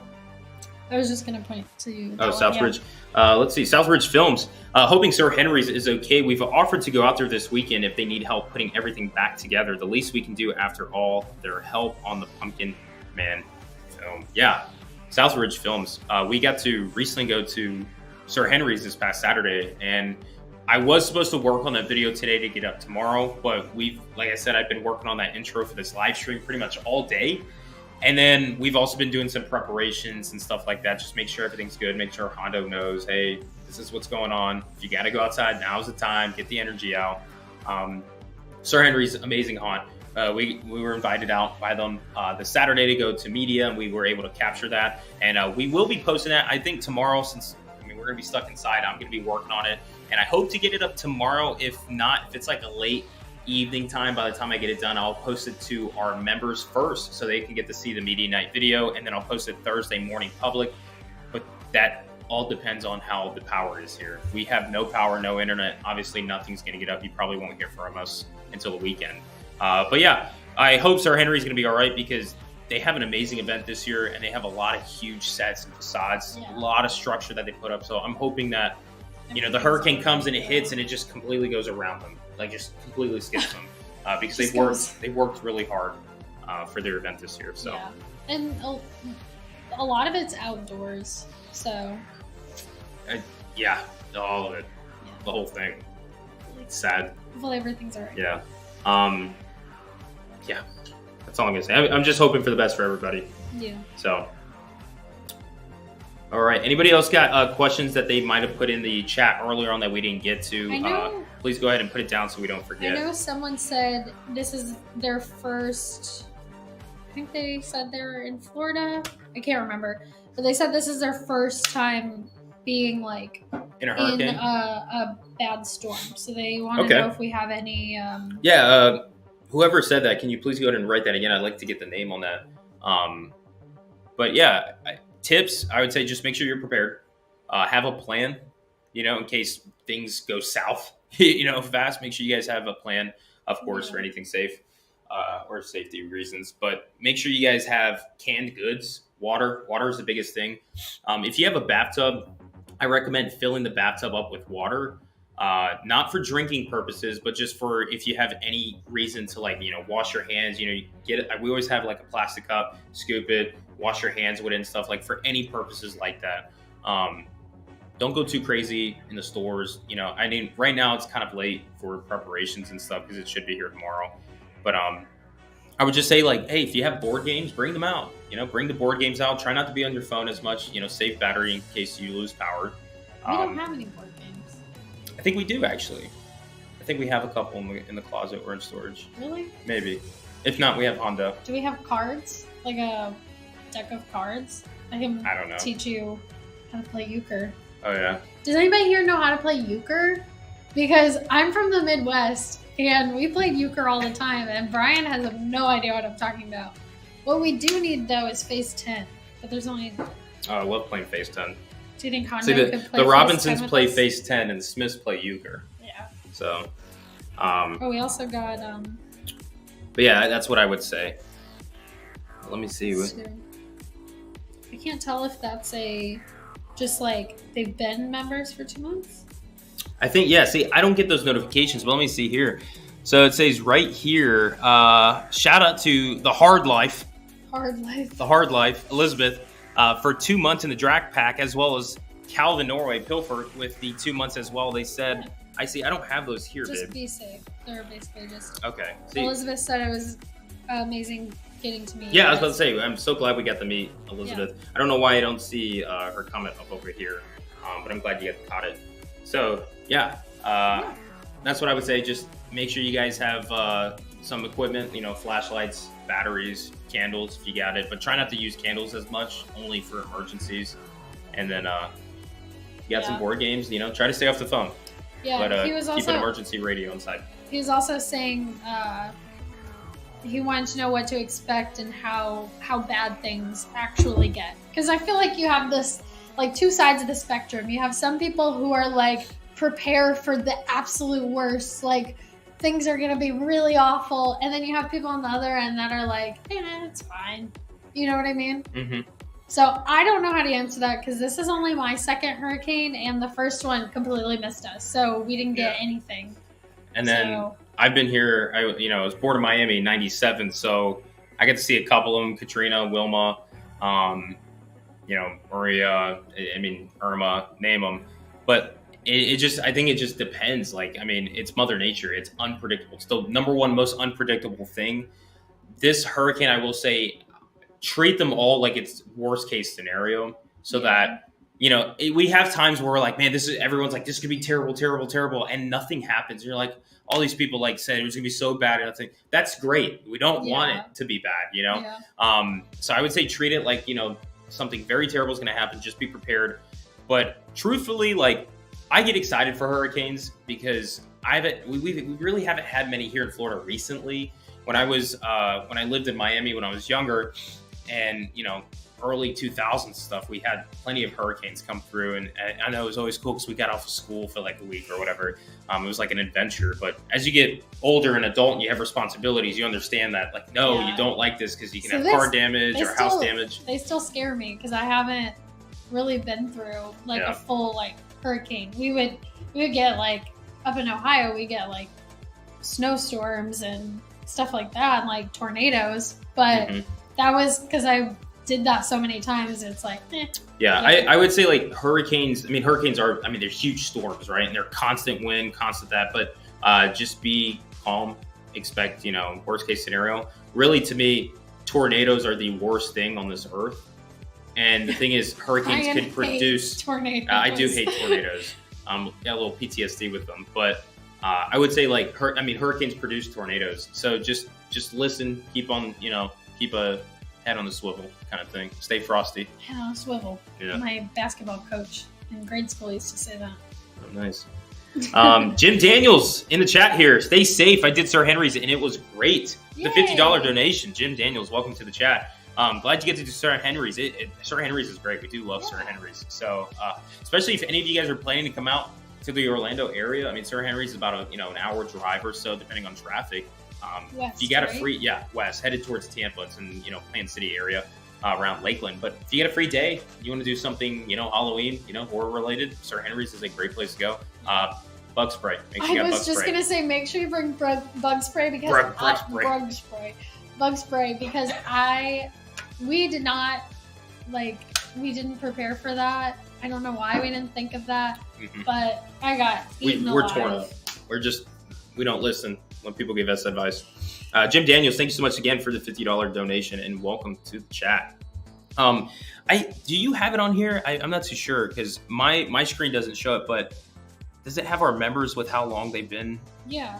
Speaker 9: I was just going to point to
Speaker 8: Southbridge. Yeah. Let's see. Southbridge Films. Hoping Sir Henry's is okay. We've offered to go out there this weekend if they need help putting everything back together. The least we can do after all their help on the Pumpkin Man film. Yeah. Southbridge Films. We got to recently go to Sir Henry's this past Saturday, and I was supposed to work on that video today to get up tomorrow, but like I said, I've been working on that intro for this live stream pretty much all day. And then we've also been doing some preparations and stuff like that. Just make sure everything's good. Make sure Hondo knows, hey, this is what's going on. If you got to go outside, now's the time. Get the energy out. Sir Henry's amazing haunt. We were invited out by them this Saturday to go to media, and we were able to capture that. And we will be posting that, I think, tomorrow, since we're going to be stuck inside. I'm going to be working on it. And I hope to get it up tomorrow. If not, if it's like a late evening time, by the time I get it done, I'll post it to our members first so they can get to see the media night video, and then I'll post it Thursday morning public. But that all depends on how the power is here. We have no power, no internet. Obviously, nothing's going to get up. You probably won't hear from us until the weekend. But yeah, I hope Sir Henry's going to be all right, because they have an amazing event this year, and they have a lot of huge sets and facades, a lot of structure that they put up. So I'm hoping that, you know, the hurricane comes and it hits and it just completely goes around them, like just completely skips them, because they worked really hard for their event this year. So
Speaker 9: and a lot of it's outdoors, so
Speaker 8: all of it, the whole thing. It's sad.
Speaker 9: Hopefully everything's all right.
Speaker 8: Yeah. That's all I'm gonna say. I'm just hoping for the best for everybody.
Speaker 9: Yeah.
Speaker 8: So, all right. Anybody else got questions that they might have put in the chat earlier on that we didn't get to?
Speaker 9: I know,
Speaker 8: please go ahead and put it down so we don't forget.
Speaker 9: I know someone said this is their first. I think they said they're in Florida. I can't remember, but they said this is their first time being like
Speaker 8: in a hurricane,
Speaker 9: a bad storm. So they want to know if we have any.
Speaker 8: Whoever said that, can you please go ahead and write that again? I'd like to get the name on that. But yeah, tips, I would say just make sure you're prepared. Have a plan, you know, in case things go south, you know, fast. Make sure you guys have a plan, of course, for anything safe or safety reasons. But make sure you guys have canned goods, water. Water is the biggest thing. If you have a bathtub, I recommend filling the bathtub up with water. Not for drinking purposes, but just for if you have any reason to, like, you know, wash your hands, you know, you get it. We always have like a plastic cup, scoop it, wash your hands with it and stuff, like for any purposes like that. Don't go too crazy in the stores. You know, I mean, right now it's kind of late for preparations and stuff because it should be here tomorrow. But I would just say, like, hey, if you have board games, bring them out. You know, bring the board games out. Try not to be on your phone as much. You know, save battery in case you lose power.
Speaker 9: We don't have any board games.
Speaker 8: I think we do, actually. I think we have a couple in the closet or in storage.
Speaker 9: Really?
Speaker 8: Maybe. If not, we have Honda.
Speaker 9: Do we have cards? Like a deck of cards? I don't know. Teach you how to play euchre.
Speaker 8: Oh, yeah.
Speaker 9: Does anybody here know how to play euchre? Because I'm from the Midwest, and we played euchre all the time, and Brian has no idea what I'm talking about. What we do need, though, is phase 10. But there's only...
Speaker 8: Oh, I love playing phase 10.
Speaker 9: Do you think Honda could play
Speaker 8: the Robinsons
Speaker 9: phase 10
Speaker 8: play phase 10 and the Smiths play euchre.
Speaker 9: Yeah.
Speaker 8: So,
Speaker 9: we also got
Speaker 8: but yeah, that's what I would say. Let me see.
Speaker 9: I can't tell if that's just like they've been members for 2 months.
Speaker 8: I think, yeah. See, I don't get those notifications, but let me see here. So it says right here, shout out to the Hard Life. The Hard Life, Elizabeth. For 2 months in the Drac Pack, as well as Calvin Norway Pilfer with the 2 months as well. They said, I see, I don't have those here,
Speaker 9: just
Speaker 8: babe.
Speaker 9: Be safe. They're basically just...
Speaker 8: Okay.
Speaker 9: See, Elizabeth said it was amazing getting to meet you.
Speaker 8: Yeah, I was about to say, I'm so glad we got to meet Elizabeth. Yeah. I don't know why I don't see her comment up over here, but I'm glad you guys caught it. So, yeah, that's what I would say. Just make sure you guys have some equipment, you know, flashlights, batteries, candles if you got it, but try not to use candles as much, only for emergencies. And then you got some board games, you know, try to stay off the phone.
Speaker 9: Yeah,
Speaker 8: but
Speaker 9: he was also,
Speaker 8: keep an emergency radio inside.
Speaker 9: He was also saying he wanted to know what to expect and how bad things actually get. Because I feel like you have this, like, two sides of the spectrum. You have some people who are like, prepare for the absolute worst, like, things are going to be really awful. And then you have people on the other end that are like, it's fine. You know what I mean? Mm-hmm. So I don't know how to answer that because this is only my second hurricane and the first one completely missed us. So we didn't get anything. And
Speaker 8: then I've been here, I was born in Miami in 97. So I get to see a couple of them, Katrina, Wilma, Maria, Irma, name them. But I think it just depends. Like, I mean, it's Mother Nature. It's unpredictable. It's the number one most unpredictable thing. This hurricane, I will say, treat them all like it's worst case scenario so that, we have times where we're like, man, everyone's like, this could be terrible, terrible, terrible. And nothing happens. You're like, all these people said it was gonna be so bad. And I think that's great. We don't want it to be bad, Yeah. So I would say treat it like, something very terrible is going to happen. Just be prepared. But truthfully, I get excited for hurricanes because we really haven't had many here in Florida recently. When I lived in Miami when I was younger, and early 2000s stuff, we had plenty of hurricanes come through, and I know it was always cool because we got off of school for like a week or whatever. It was like an adventure. But as you get older and adult and you have responsibilities, you understand that like, no, you don't like this because you can have car damage or house damage.
Speaker 9: They still scare me because I haven't really been through like a full like hurricane. We would get like up in Ohio, we get like snowstorms and stuff like that, and like tornadoes. But that was because I did that so many times. It's like,
Speaker 8: I would say like hurricanes. I mean, hurricanes are, I mean, they're huge storms, right? And they're constant wind, constant that. But just be calm. Expect, you know, worst case scenario. Really, to me, tornadoes are the worst thing on this earth. And the thing is, hurricanes can produce tornadoes. I do hate tornadoes. Got a little PTSD with them, but I would say like, hurricanes produce tornadoes. So just listen, keep on, you know, keep a head on the swivel kind of thing. Stay frosty.
Speaker 9: Head on a swivel. Yeah. My basketball coach in grade school used to say that.
Speaker 8: Oh, nice. Jim Daniels in the chat here. Stay safe. I did Sir Henry's and it was great. Yay. The $50 donation. Jim Daniels, welcome to the chat. Glad you get to do Sir Henry's. Sir Henry's is great. We do love Sir Henry's. So, especially if any of you guys are planning to come out to the Orlando area. I mean, Sir Henry's is about an hour drive or so, depending on traffic.
Speaker 9: West,
Speaker 8: if you got a free, west, headed towards Tampa. It's in, Plant City area around Lakeland. But if you get a free day, you want to do something, Halloween, horror related, Sir Henry's is a great place to go. Bug spray. Make sure you got bug spray. I was just
Speaker 9: going to say, make sure you bring bug spray because bug spray because we didn't prepare for that. I don't know why we didn't think of that, but I got eaten alive. We're torn up.
Speaker 8: We don't listen when people give us advice. Jim Daniels, thank you so much again for the $50 donation and welcome to the chat. Do you have it on here? I'm not too sure because my screen doesn't show it, but does it have our members with how long they've been?
Speaker 9: Yeah.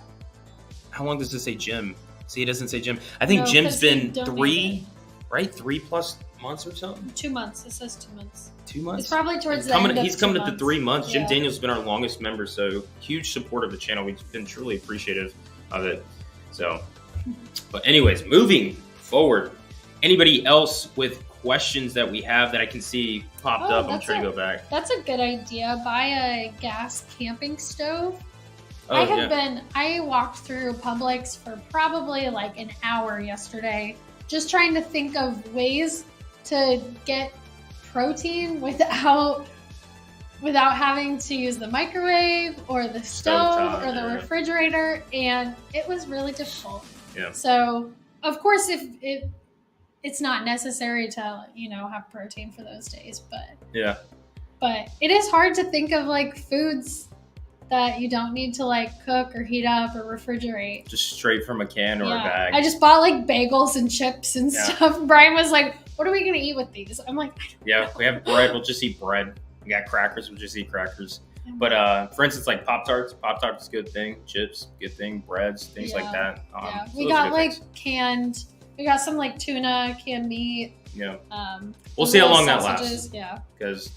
Speaker 8: How long does it say Jim? See, it doesn't say Jim. I think Jim's been 3 plus months or something?
Speaker 9: 2 months. It says 2 months.
Speaker 8: 2 months?
Speaker 9: It's probably towards the end of
Speaker 8: He's coming
Speaker 9: 2
Speaker 8: up to 3 months.
Speaker 9: Yeah.
Speaker 8: Jim Daniels has been our longest member, so huge support of the channel. We've been truly appreciative of it. So, but anyways, moving forward. Anybody else with questions that we have that I can see popped up? I'm trying to go back.
Speaker 9: That's a good idea. Buy a gas camping stove. I walked through Publix for probably like an hour yesterday, just trying to think of ways to get protein without having to use the microwave or the stove or the refrigerator, and it was really difficult.
Speaker 8: Yeah.
Speaker 9: So of course, if it's not necessary to have protein for those days, but it is hard to think of like foods that you don't need to like cook or heat up or refrigerate.
Speaker 8: Just straight from a can or a bag.
Speaker 9: I just bought like bagels and chips and stuff. Brian was like, what are we going to eat with these? I'm like,
Speaker 8: we have bread. We'll just eat bread. We got crackers. We'll just eat crackers. But for instance, like Pop-Tarts. Pop-Tarts is a good thing. Chips, good thing. Breads, things like that.
Speaker 9: So we got like things. We got some like tuna, canned meat.
Speaker 8: Yeah. We'll see how long that lasts.
Speaker 9: Yeah.
Speaker 8: Because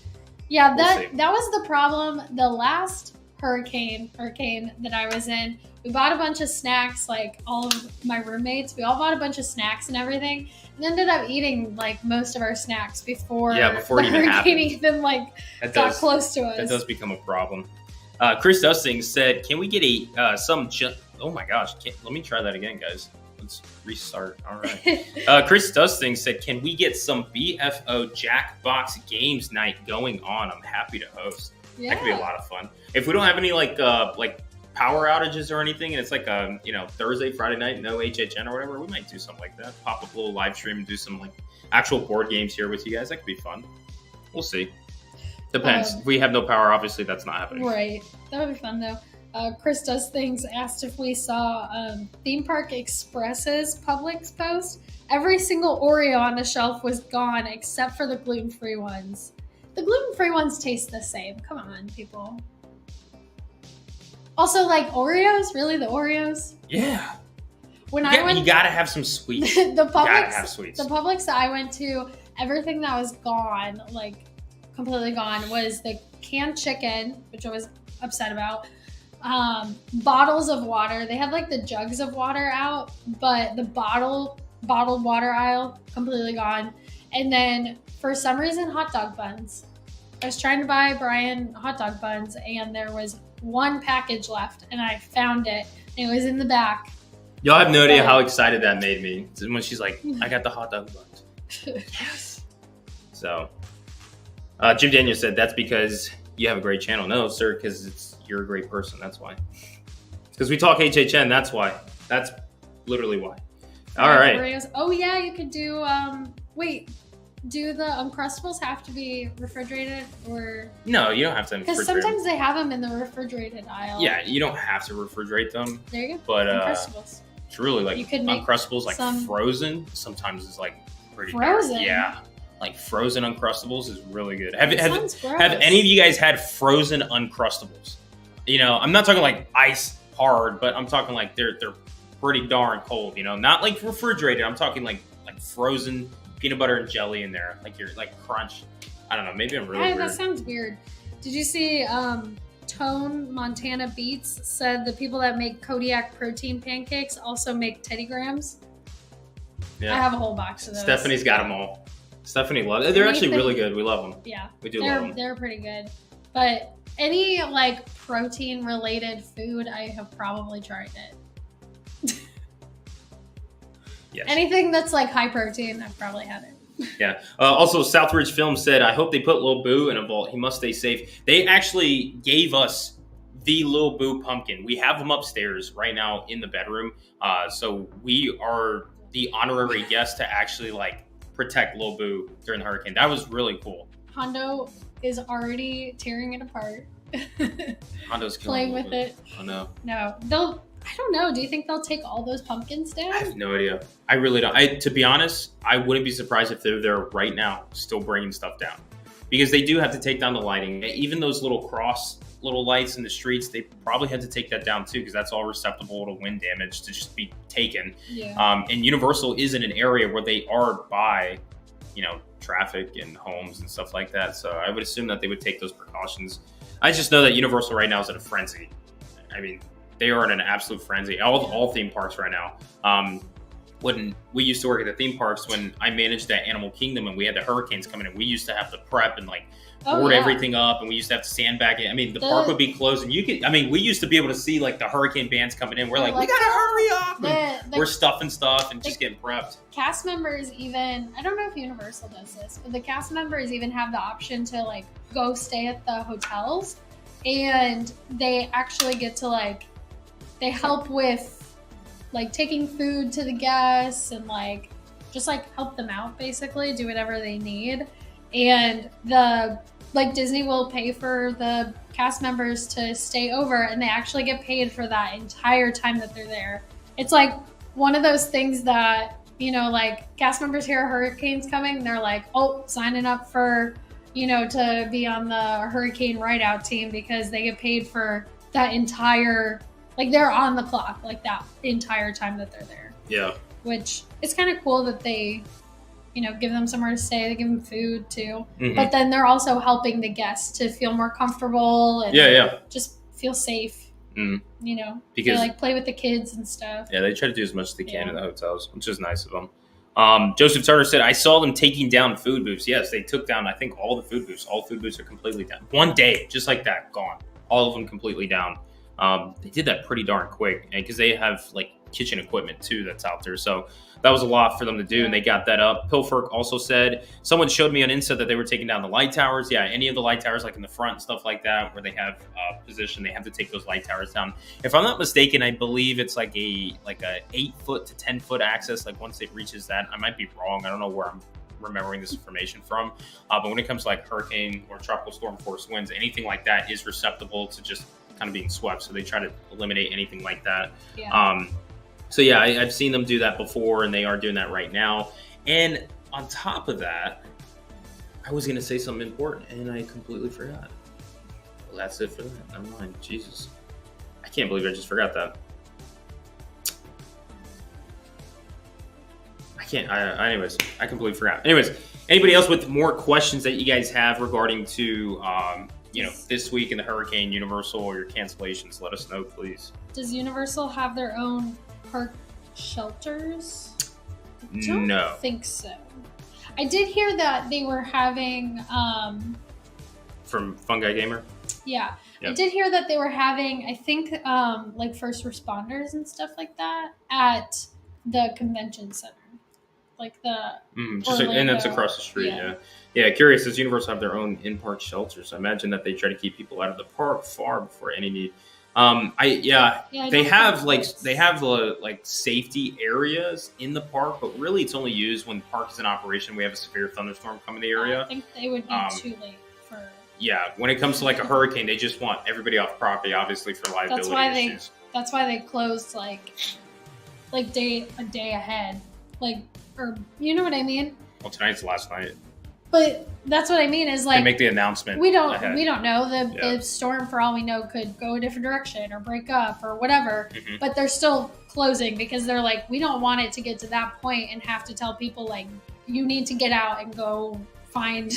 Speaker 9: that was the problem. The last hurricane that I was in, we bought a bunch of snacks, like all of my roommates, we all bought a bunch of snacks and everything, and ended up eating like most of our snacks before
Speaker 8: it even happened.
Speaker 9: Even like got close to us.
Speaker 8: That does become a problem. Chris Dusting said, can we get oh my gosh, let me try that again, guys. Let's restart. All right. Chris Dusting said, can we get some BFO Jackbox Games night going on? I'm happy to host.
Speaker 9: Yeah.
Speaker 8: That could be a lot of fun. If we don't have any like power outages or anything, and it's like Thursday, Friday night, no HHN or whatever, we might do something like that. Pop up a little live stream and do some like actual board games here with you guys. That could be fun. We'll see. Depends. If we have no power, obviously that's not happening.
Speaker 9: Right. That would be fun though. Chris Does Things asked if we saw Theme Park Express's Publix post. Every single Oreo on the shelf was gone except for the gluten-free ones. The gluten-free ones taste the same. Come on, people. Also, like Oreos? Really, the Oreos?
Speaker 8: Yeah.
Speaker 9: You
Speaker 8: gotta have some sweets.
Speaker 9: Gotta have sweets. The Publix that I went to, everything that was gone, like completely gone, was the canned chicken, which I was upset about. Bottles of water. They had like the jugs of water out, but the bottled water aisle completely gone. And then for some reason, hot dog buns. I was trying to buy Brian hot dog buns, and there was one package left, and I found it. And it was in the back.
Speaker 8: Y'all have no idea how excited that made me when she's like, I got the hot dog buns. Yes. So, Jim Daniel said, that's because you have a great channel. No, sir, because you're a great person. That's why. Because we talk HHN. That's why. That's literally why. All right.
Speaker 9: Goes, oh, yeah, you could do, wait, do the Uncrustables have to be refrigerated or?
Speaker 8: No, you don't have to refrigerate.
Speaker 9: Because sometimes they have them in the refrigerated aisle.
Speaker 8: Yeah, you don't have to refrigerate them.
Speaker 9: There you go.
Speaker 8: But
Speaker 9: Uncrustables.
Speaker 8: It's really like
Speaker 9: you could make
Speaker 8: Uncrustables, like frozen. Sometimes it's like pretty
Speaker 9: frozen.
Speaker 8: Dark. Yeah, like frozen Uncrustables is really good. Have
Speaker 9: Have
Speaker 8: any of you guys had frozen Uncrustables? You know, I'm not talking like ice hard, but I'm talking like they're pretty darn cold. You know, not like refrigerated. I'm talking like frozen peanut butter and jelly in there, like you're like crunch. I don't know. Maybe I'm really weird.
Speaker 9: That sounds weird. Did you see? Tone Montana Beats said the people that make Kodiak protein pancakes also make Teddy Grahams. Yeah. I have a whole box of those.
Speaker 8: Stephanie's got them all. Stephanie loves them. They're actually really good. We love them.
Speaker 9: Yeah.
Speaker 8: We do love them.
Speaker 9: They're pretty good. But any like protein related food, I have probably tried it.
Speaker 8: Yes.
Speaker 9: Anything that's like high protein, I've probably had it.
Speaker 8: Yeah. Also, Southridge Films said, I hope they put Lil Boo in a vault. He must stay safe. They actually gave us the Lil Boo pumpkin. We have them upstairs right now in the bedroom. So we are the honorary guest to actually like protect Lil Boo during the hurricane. That was really cool.
Speaker 9: Hondo is already tearing it apart.
Speaker 8: Hondo's
Speaker 9: playing with it.
Speaker 8: Oh no.
Speaker 9: No, I don't know. Do you think they'll take all those pumpkins down?
Speaker 8: I have no idea. I really don't. To be honest, I wouldn't be surprised if they're there right now, still bringing stuff down, because they do have to take down the lighting. Even those little lights in the streets, they probably had to take that down too, because that's all susceptible to wind damage to just be taken.
Speaker 9: Yeah.
Speaker 8: And Universal is in an area where they are by, traffic and homes and stuff like that. So I would assume that they would take those precautions. I just know that Universal right now is in a frenzy. I mean, they are in an absolute frenzy. All theme parks right now. When we used to work at the theme parks, when I managed that Animal Kingdom and we had the hurricanes coming in, we used to have to prep and board everything up, and we used to have to sandbag it. I mean, the park would be closed, and we used to be able to see like the hurricane bands coming in. We're like, we gotta hurry up. We're stuffing stuff and just getting prepped.
Speaker 9: Cast members even, I don't know if Universal does this, but the cast members even have the option to go stay at the hotels, and they actually get to they help with taking food to the guests and just help them out, basically do whatever they need. And Disney will pay for the cast members to stay over, and they actually get paid for that entire time that they're there. It's one of those things that, cast members hear a hurricane's coming, they're signing up for, to be on the hurricane ride-out team, because they get paid for that entire, they're on the clock, that entire time that they're there.
Speaker 8: Yeah.
Speaker 9: Which is kind of cool that they, give them somewhere to stay. They give them food too.
Speaker 8: Mm-hmm.
Speaker 9: But then they're also helping the guests to feel more comfortable and just feel safe.
Speaker 8: Mm-hmm.
Speaker 9: Because they play with the kids and stuff.
Speaker 8: Yeah, they try to do as much as they can in the hotels, which is nice of them. Joseph Turner said, I saw them taking down food booths. Yes, they took down, I think, all the food booths. All food booths are completely down. One day, just like that, gone. All of them completely down. They did that pretty darn quick, because they have kitchen equipment too that's out there. So that was a lot for them to do, and they got that up. Pilferk also said, someone showed me on Insta that they were taking down the light towers. Yeah, any of the light towers in the front and stuff like that where they have position, they have to take those light towers down. If I'm not mistaken, I believe it's a 8-foot to 10-foot access. Once it reaches that, I might be wrong. I don't know where I'm remembering this information from. But when it comes to hurricane or tropical storm force winds, anything like that is susceptible to just kind of being swept. So they try to eliminate anything like that.
Speaker 9: Yeah.
Speaker 8: So yeah, I've seen them do that before, and they are doing that right now. And on top of that, I was going to say something important, and I completely forgot. Well, that's it for that. Never mind. Jesus. I can't believe I just forgot that. Anyways, I completely forgot. Anyways, anybody else with more questions that you guys have regarding to, this week in the hurricane, Universal, or your cancellations, let us know, please.
Speaker 9: Does Universal have their own park shelters? I
Speaker 8: No.
Speaker 9: don't think so. I did hear that they were having
Speaker 8: From Fungi Gamer?
Speaker 9: yeah.
Speaker 8: Yep.
Speaker 9: I did hear that they were having, I think, like first responders and stuff like that at the convention center. Like the
Speaker 8: and that's
Speaker 9: Orlando.
Speaker 8: across the street. Yeah. Curious. Does Universal have their own in-park shelters? I imagine that they try to keep people out of the park far before any need. They have the safety areas in the park, but really it's only used when the park is in operation. We have a severe thunderstorm coming in the area.
Speaker 9: I think they would be too late for.
Speaker 8: Yeah, when it comes to like a hurricane, they just want everybody off property, obviously for liability issues.
Speaker 9: That's why they closed like a day ahead, or you know what I mean.
Speaker 8: Well, tonight's the last night.
Speaker 9: But that's what I mean is like
Speaker 8: they make the announcement.
Speaker 9: We don't
Speaker 8: ahead.
Speaker 9: We don't know the storm, for all we know, could go a different direction or break up or whatever.
Speaker 8: Mm-hmm.
Speaker 9: But they're still closing because they're like, we don't want it to get to that point and have to tell people like, you need to get out and go find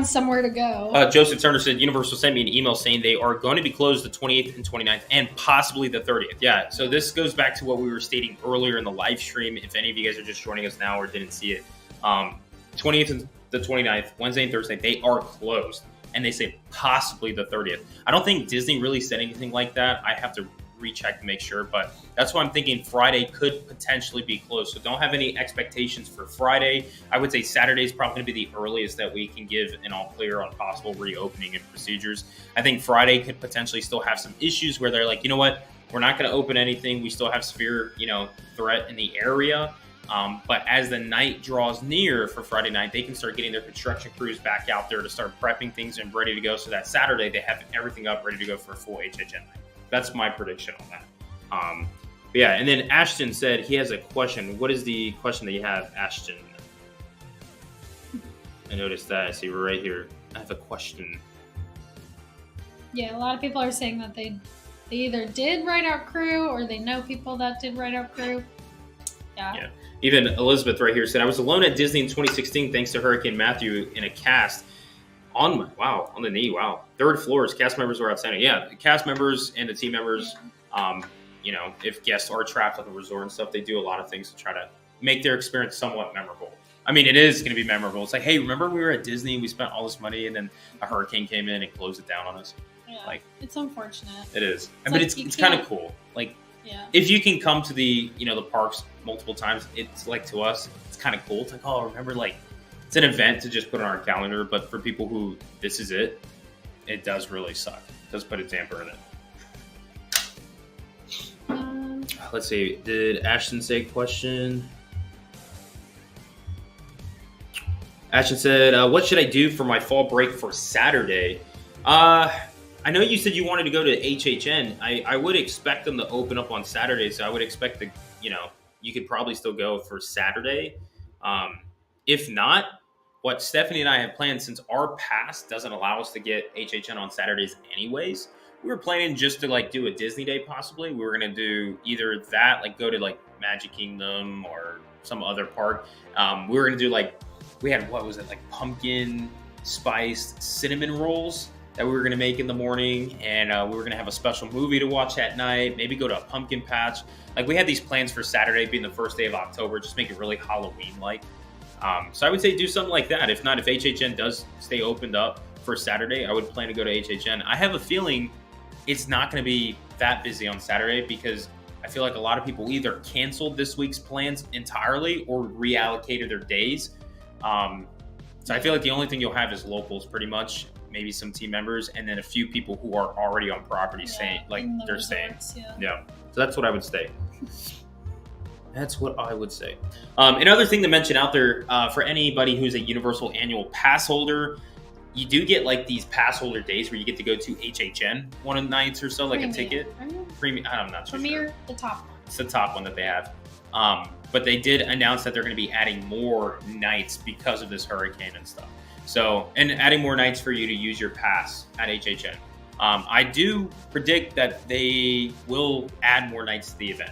Speaker 9: somewhere to go.
Speaker 8: Joseph Turner said Universal sent me an email saying they are going to be closed the 28th and 29th and possibly the 30th. Yeah, so this goes back to what we were stating earlier in the live stream. If any of you guys are just joining us now or didn't see it, 28th and the 29th, Wednesday and Thursday, they are closed. And they say possibly the 30th. I don't think Disney really said anything like that. I have to recheck to make sure, but that's why I'm thinking Friday could potentially be closed. So don't have any expectations for Friday. I would say Saturday is probably going to be the earliest that we can give an all clear on possible reopening and procedures. I think Friday could potentially still have some issues where they're like, you know what, we're not going to open anything. We still have severe, threat in the area. But as the night draws near for Friday night, they can start getting their construction crews back out there to start prepping things and ready to go. So that Saturday, they have everything up, ready to go for a full HHN night. That's my prediction on that. Yeah, and then Ashton said he has a question. What is the question that you have, Ashton? I noticed that. I see right here. I have a question.
Speaker 9: Yeah, a lot of people are saying that they either did write out crew or they know people that did write out crew. Yeah.
Speaker 8: Even Elizabeth right here said, I was alone at Disney in 2016 thanks to Hurricane Matthew in a cast on the knee. Wow. Third floors. Cast members were outstanding. Yeah. The cast members and the team members, if guests are trapped at the resort and stuff, they do a lot of things to try to make their experience somewhat memorable. I mean, it is going to be memorable. It's like, hey, remember we were at Disney and we spent all this money and then a hurricane came in and closed it down on us?
Speaker 9: Yeah. It's unfortunate.
Speaker 8: It is. It's kind of cool. If you can come to the parks multiple times, it's like, to us, it's kind of cool. It's like, oh, remember, it's an event to just put on our calendar. But for people who this is it does really suck. It does put a damper in it. Let's see. Did Ashton say question? Ashton said, what should I do for my fall break for Saturday? I know you said you wanted to go to HHN. I would expect them to open up on Saturday, so I would expect you could probably still go for Saturday. If not, what Stephanie and I have planned, since our pass doesn't allow us to get HHN on Saturdays anyways, we were planning just to do a Disney day possibly. We were going to do either that, go to Magic Kingdom or some other park. We were going to do we had, pumpkin spiced cinnamon rolls that we were going to make in the morning, and we were going to have a special movie to watch at night, maybe go to a pumpkin patch. We had these plans for Saturday being the first day of October, just make it really Halloween-like. So I would say do something like that. If not, if HHN does stay opened up for Saturday, I would plan to go to HHN. I have a feeling it's not going to be that busy on Saturday because I feel like a lot of people either canceled this week's plans entirely or reallocated their days. So I feel like the only thing you'll have is locals pretty much, maybe some team members, and then a few people who are already on property staying, they're staying. Yeah. So that's what I would say. Another thing to mention out there, for anybody who's a Universal annual pass holder, you do get these pass holder days where you get to go to HHN one of the nights or so, a ticket. Premium. I'm not sure.
Speaker 9: Premier, the top one.
Speaker 8: It's the top one that they have. But they did announce that they're going to be adding more nights because of this hurricane and stuff. So, and adding more nights for you to use your pass at HHN. I do predict that they will add more nights to the event.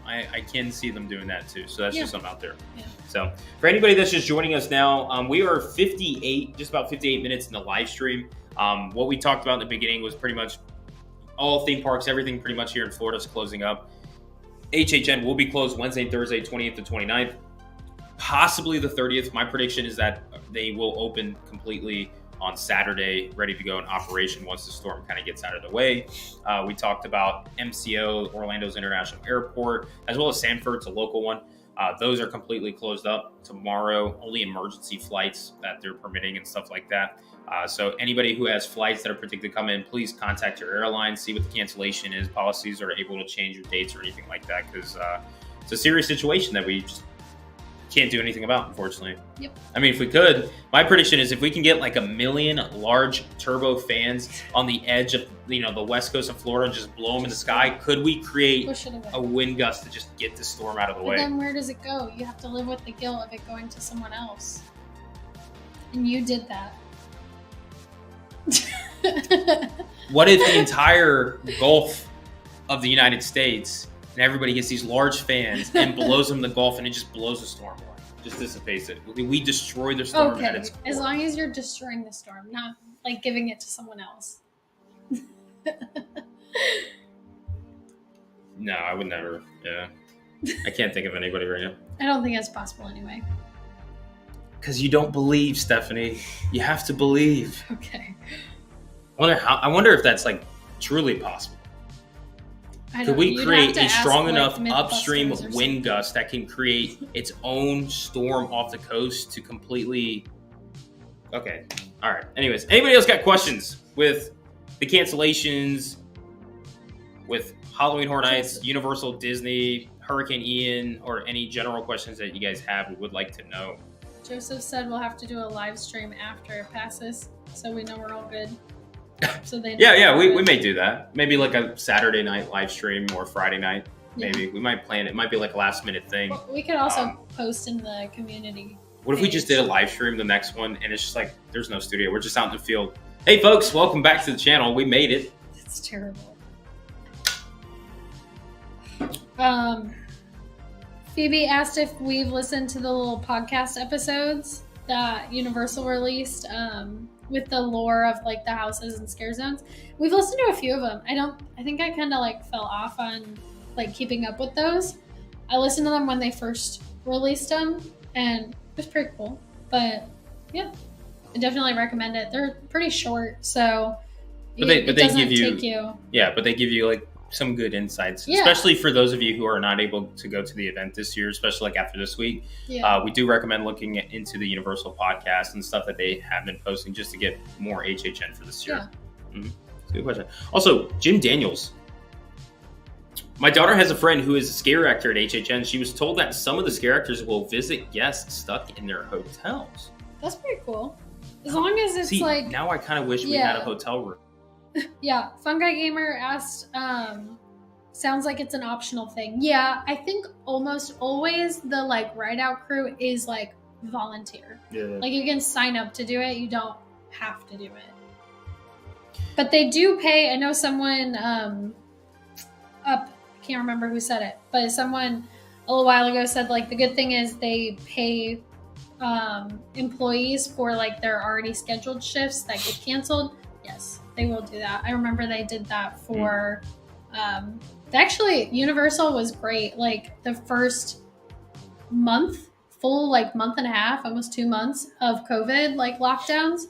Speaker 8: I can see them doing that too. So that's just something out there. Yeah. So for anybody that's just joining us now, we are just about 58 minutes in the live stream. What we talked about in the beginning was pretty much all theme parks, everything pretty much here in Florida is closing up. HHN will be closed Wednesday and Thursday, 20th to 29th. possibly the 30th. My prediction is that they will open completely on Saturday, ready to go in operation once the storm kind of gets out of the way. We talked about MCO, Orlando's International Airport, as well as Sanford's a local one. Those are completely closed up tomorrow. Only emergency flights that they're permitting and stuff like that. So anybody who has flights that are predicted to come in, please contact your airline, see what the cancellation is. Policies are able to change your dates or anything like that, because it's a serious situation that we just can't do anything about, unfortunately.
Speaker 9: Yep.
Speaker 8: I mean, if we could, my prediction is if we can get like 1 million large turbo fans on the edge of, the west coast of Florida and just blow them in the sky, could we create a wind gust to just get the storm out of the way?
Speaker 9: Then where does it go? You have to live with the guilt of it going to someone else. And you did that.
Speaker 8: What if the entire Gulf of the United States and everybody gets these large fans and blows them in the Gulf, and it just blows the storm away, just dissipates it? We destroy the storm at its core.
Speaker 9: As long as you're destroying the storm, not like giving it to someone else.
Speaker 8: No, I would never. Yeah, I can't think of anybody right now.
Speaker 9: I don't think that's possible anyway.
Speaker 8: Because you don't believe, Stephanie. You have to believe.
Speaker 9: Okay.
Speaker 8: I wonder if that's like truly possible. Could we create a strong enough upstream wind gust that can create its own storm off the coast to completely... Okay. All right. Anyways, anybody else got questions with the cancellations, with Halloween Horror Nights, Universal, Disney, Hurricane Ian, or any general questions that you guys have we would like to know?
Speaker 9: Joseph said we'll have to do a live stream after it passes, so we know we're all good. So they
Speaker 8: yeah, we may do that. Maybe like a Saturday night live stream or Friday night. Maybe we might plan it. It might be like a last minute thing.
Speaker 9: Well, we could also post in the community.
Speaker 8: What if we just did a live stream the next one, and it's just like there's no studio, we're just out in the field. Hey folks, welcome back to the channel. We made it.
Speaker 9: It's terrible. Phoebe asked if we've listened to the little podcast episodes that Universal released with the lore of like the houses and scare zones. We've listened to a few of them. I think I kind of like fell off on like keeping up with those. I listened to them when they first released them, and it was pretty cool. But yeah, I definitely recommend it. They're pretty short, so
Speaker 8: they give you like some good insights, especially for those of you who are not able to go to the event this year, especially like after this week. We do recommend looking into the Universal podcast and stuff that they have been posting just to get more HHN for this year. That's a good question. Also, Jim Daniels. My daughter has a friend who is a scare actor at HHN. She was told that some of the scare actors will visit guests stuck in their hotels.
Speaker 9: That's pretty cool. As long as it's like...
Speaker 8: Now I kind of wish we had a hotel room.
Speaker 9: Yeah, Fungi Gamer asked, sounds like it's an optional thing. Yeah, I think almost always the like ride out crew is like volunteer. Yeah. Like you can sign up to do it. You don't have to do it. But they do pay. I know someone I can't remember who said it, but someone a little while ago said like the good thing is they pay employees for like their already scheduled shifts that get canceled. Yes, they will do that. I remember they did that for actually Universal was great. Like the first full month and a half, almost 2 months of COVID like lockdowns,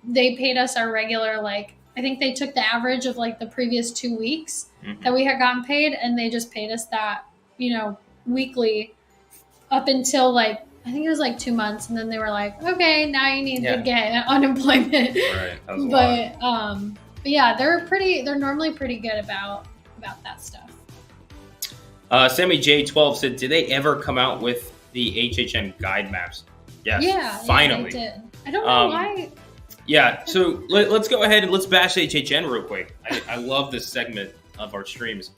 Speaker 9: they paid us our regular I think they took the average of like the previous 2 weeks that we had gotten paid, and they just paid us that, weekly up until I think it was 2 months, and then they were like, okay, now you need to get unemployment. Right. But yeah, they're normally pretty good about that stuff.
Speaker 8: Sammy J12 said, did they ever come out with the HHN guide maps? Yes. Yeah. Finally.
Speaker 9: Yeah, they did. I don't know why.
Speaker 8: Yeah, so let's go ahead and let's bash HHN real quick. I love this segment of our streams.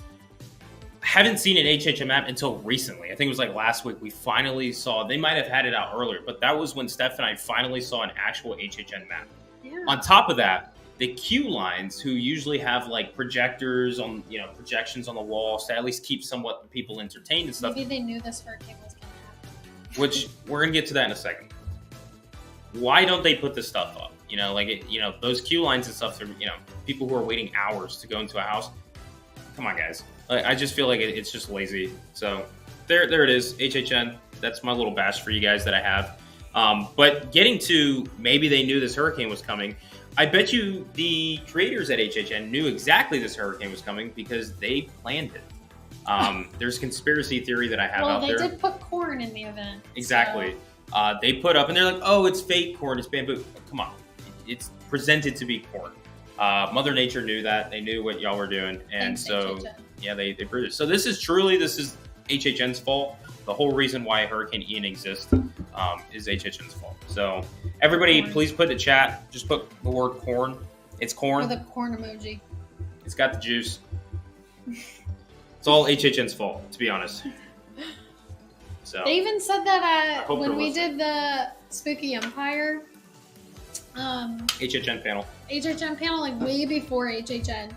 Speaker 8: I haven't seen an HHN map until recently. I think it was last week we finally saw. They might have had it out earlier, but that was when Steph and I finally saw an actual HHN map. Yeah. On top of that, the queue lines, who usually have projectors on, projections on the walls to at least keep somewhat people entertained and stuff.
Speaker 9: Maybe they knew this hurricane was going to happen.
Speaker 8: Which we're gonna get to that in a second. Why don't they put this stuff up? Those queue lines and stuff, people who are waiting hours to go into a house. Come on, guys. I just feel like it's just lazy. So there it is, HHN. that's my little bash for you guys that I have. But getting to maybe they knew this hurricane was coming. I bet you the creators at HHN knew exactly this hurricane was coming because they planned it. There's a conspiracy theory that I have out there.
Speaker 9: Well, they did put corn in the event.
Speaker 8: Exactly.
Speaker 9: So.
Speaker 8: They put up, and they're like, oh, it's fake corn, it's bamboo. Come on. It's presented to be corn. Mother Nature knew that. They knew what y'all were doing. And
Speaker 9: Thanks,
Speaker 8: so,
Speaker 9: HHN.
Speaker 8: yeah, they proved it. So this is HHN's fault. The whole reason why Hurricane Ian exists is HHN's fault. So everybody, please put in the chat, just put the word corn. It's corn.
Speaker 9: Or the corn emoji.
Speaker 8: It's got the juice. It's all HHN's fault, to be honest. So
Speaker 9: They even said that
Speaker 8: hope
Speaker 9: when
Speaker 8: they're
Speaker 9: we
Speaker 8: listening.
Speaker 9: did the Spooky Empire
Speaker 8: HHN panel.
Speaker 9: like way before HHN,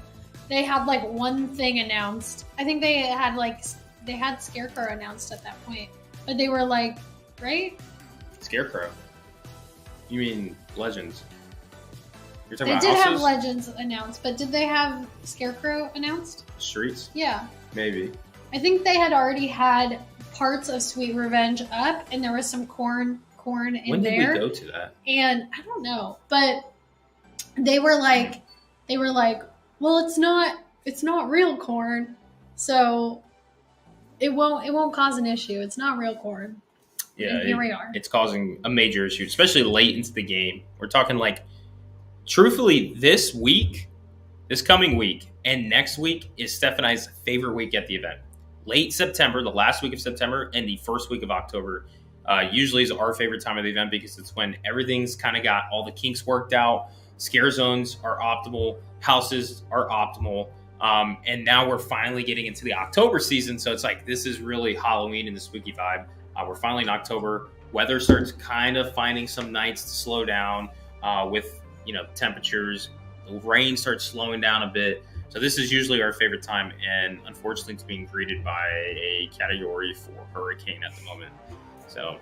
Speaker 9: they had like one thing announced. I think they had Scarecrow announced at that point, but they were like, right?
Speaker 8: Scarecrow. You mean Legends? You're talking
Speaker 9: They
Speaker 8: about
Speaker 9: did
Speaker 8: houses?
Speaker 9: have Legends announced, but did they have Scarecrow announced?
Speaker 8: Streets?
Speaker 9: Yeah.
Speaker 8: Maybe.
Speaker 9: I think they had already had parts of Sweet Revenge up, and there was some corn in
Speaker 8: When did
Speaker 9: there.
Speaker 8: we go to that?
Speaker 9: And I don't know, but they were like, well, it's not real corn, so it won't cause an issue. It's not real corn.
Speaker 8: Yeah,
Speaker 9: And here we are.
Speaker 8: It's causing a major issue, especially late into the game. We're talking like, truthfully, this coming week, and next week is Steph and I's favorite week at the event. Late September, the last week of September, and the first week of October usually is our favorite time of the event because it's when everything's kind of got all the kinks worked out. Scare zones are optimal. Houses are optimal. And now we're finally getting into the October season. So it's like, this is really Halloween in the spooky vibe. We're finally in October. Weather starts kind of finding some nights to slow down with, temperatures. The rain starts slowing down a bit. So this is usually our favorite time. And unfortunately, it's being greeted by a Category 4 hurricane at the moment. So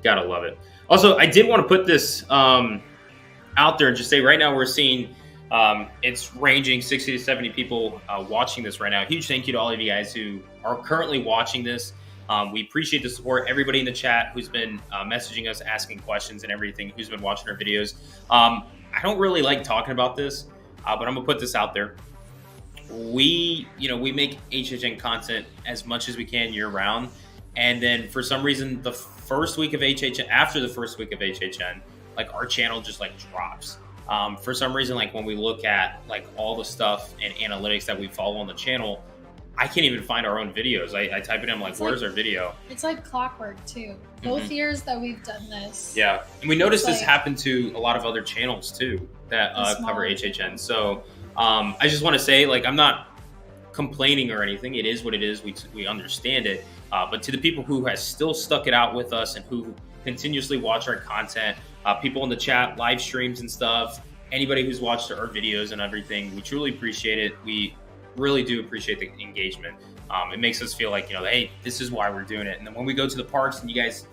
Speaker 8: gotta love it. Also, I did want to put this out there and just say right now we're seeing it's ranging 60 to 70 people watching this right now. Huge thank you to all of you guys who are currently watching this. We appreciate the support. Everybody in the chat who's been messaging us, asking questions and everything, who's been watching our videos. I don't really like talking about this, but I'm gonna put this out there. We make HHN content as much as we can year round. And then for some reason, after the first week of HHN, like our channel just like drops. For some reason, like when we look at like all the stuff and analytics that we follow on the channel, I can't even find our own videos. I type it in, I'm like, where's our video?
Speaker 9: It's like clockwork too. Both years that we've done this.
Speaker 8: Yeah. And we noticed this
Speaker 9: like-
Speaker 8: happen to a lot of other channels too that cover HHN. So I just want to say, like, I'm not complaining or anything. It is what it is. We understand it. But to the people who has still stuck it out with us and who continuously watch our content, people in the chat, live streams and stuff, anybody who's watched our videos and everything, we truly appreciate it. We really do appreciate the engagement. It makes us feel like, hey, this is why we're doing it. And then when we go to the parks and you guys,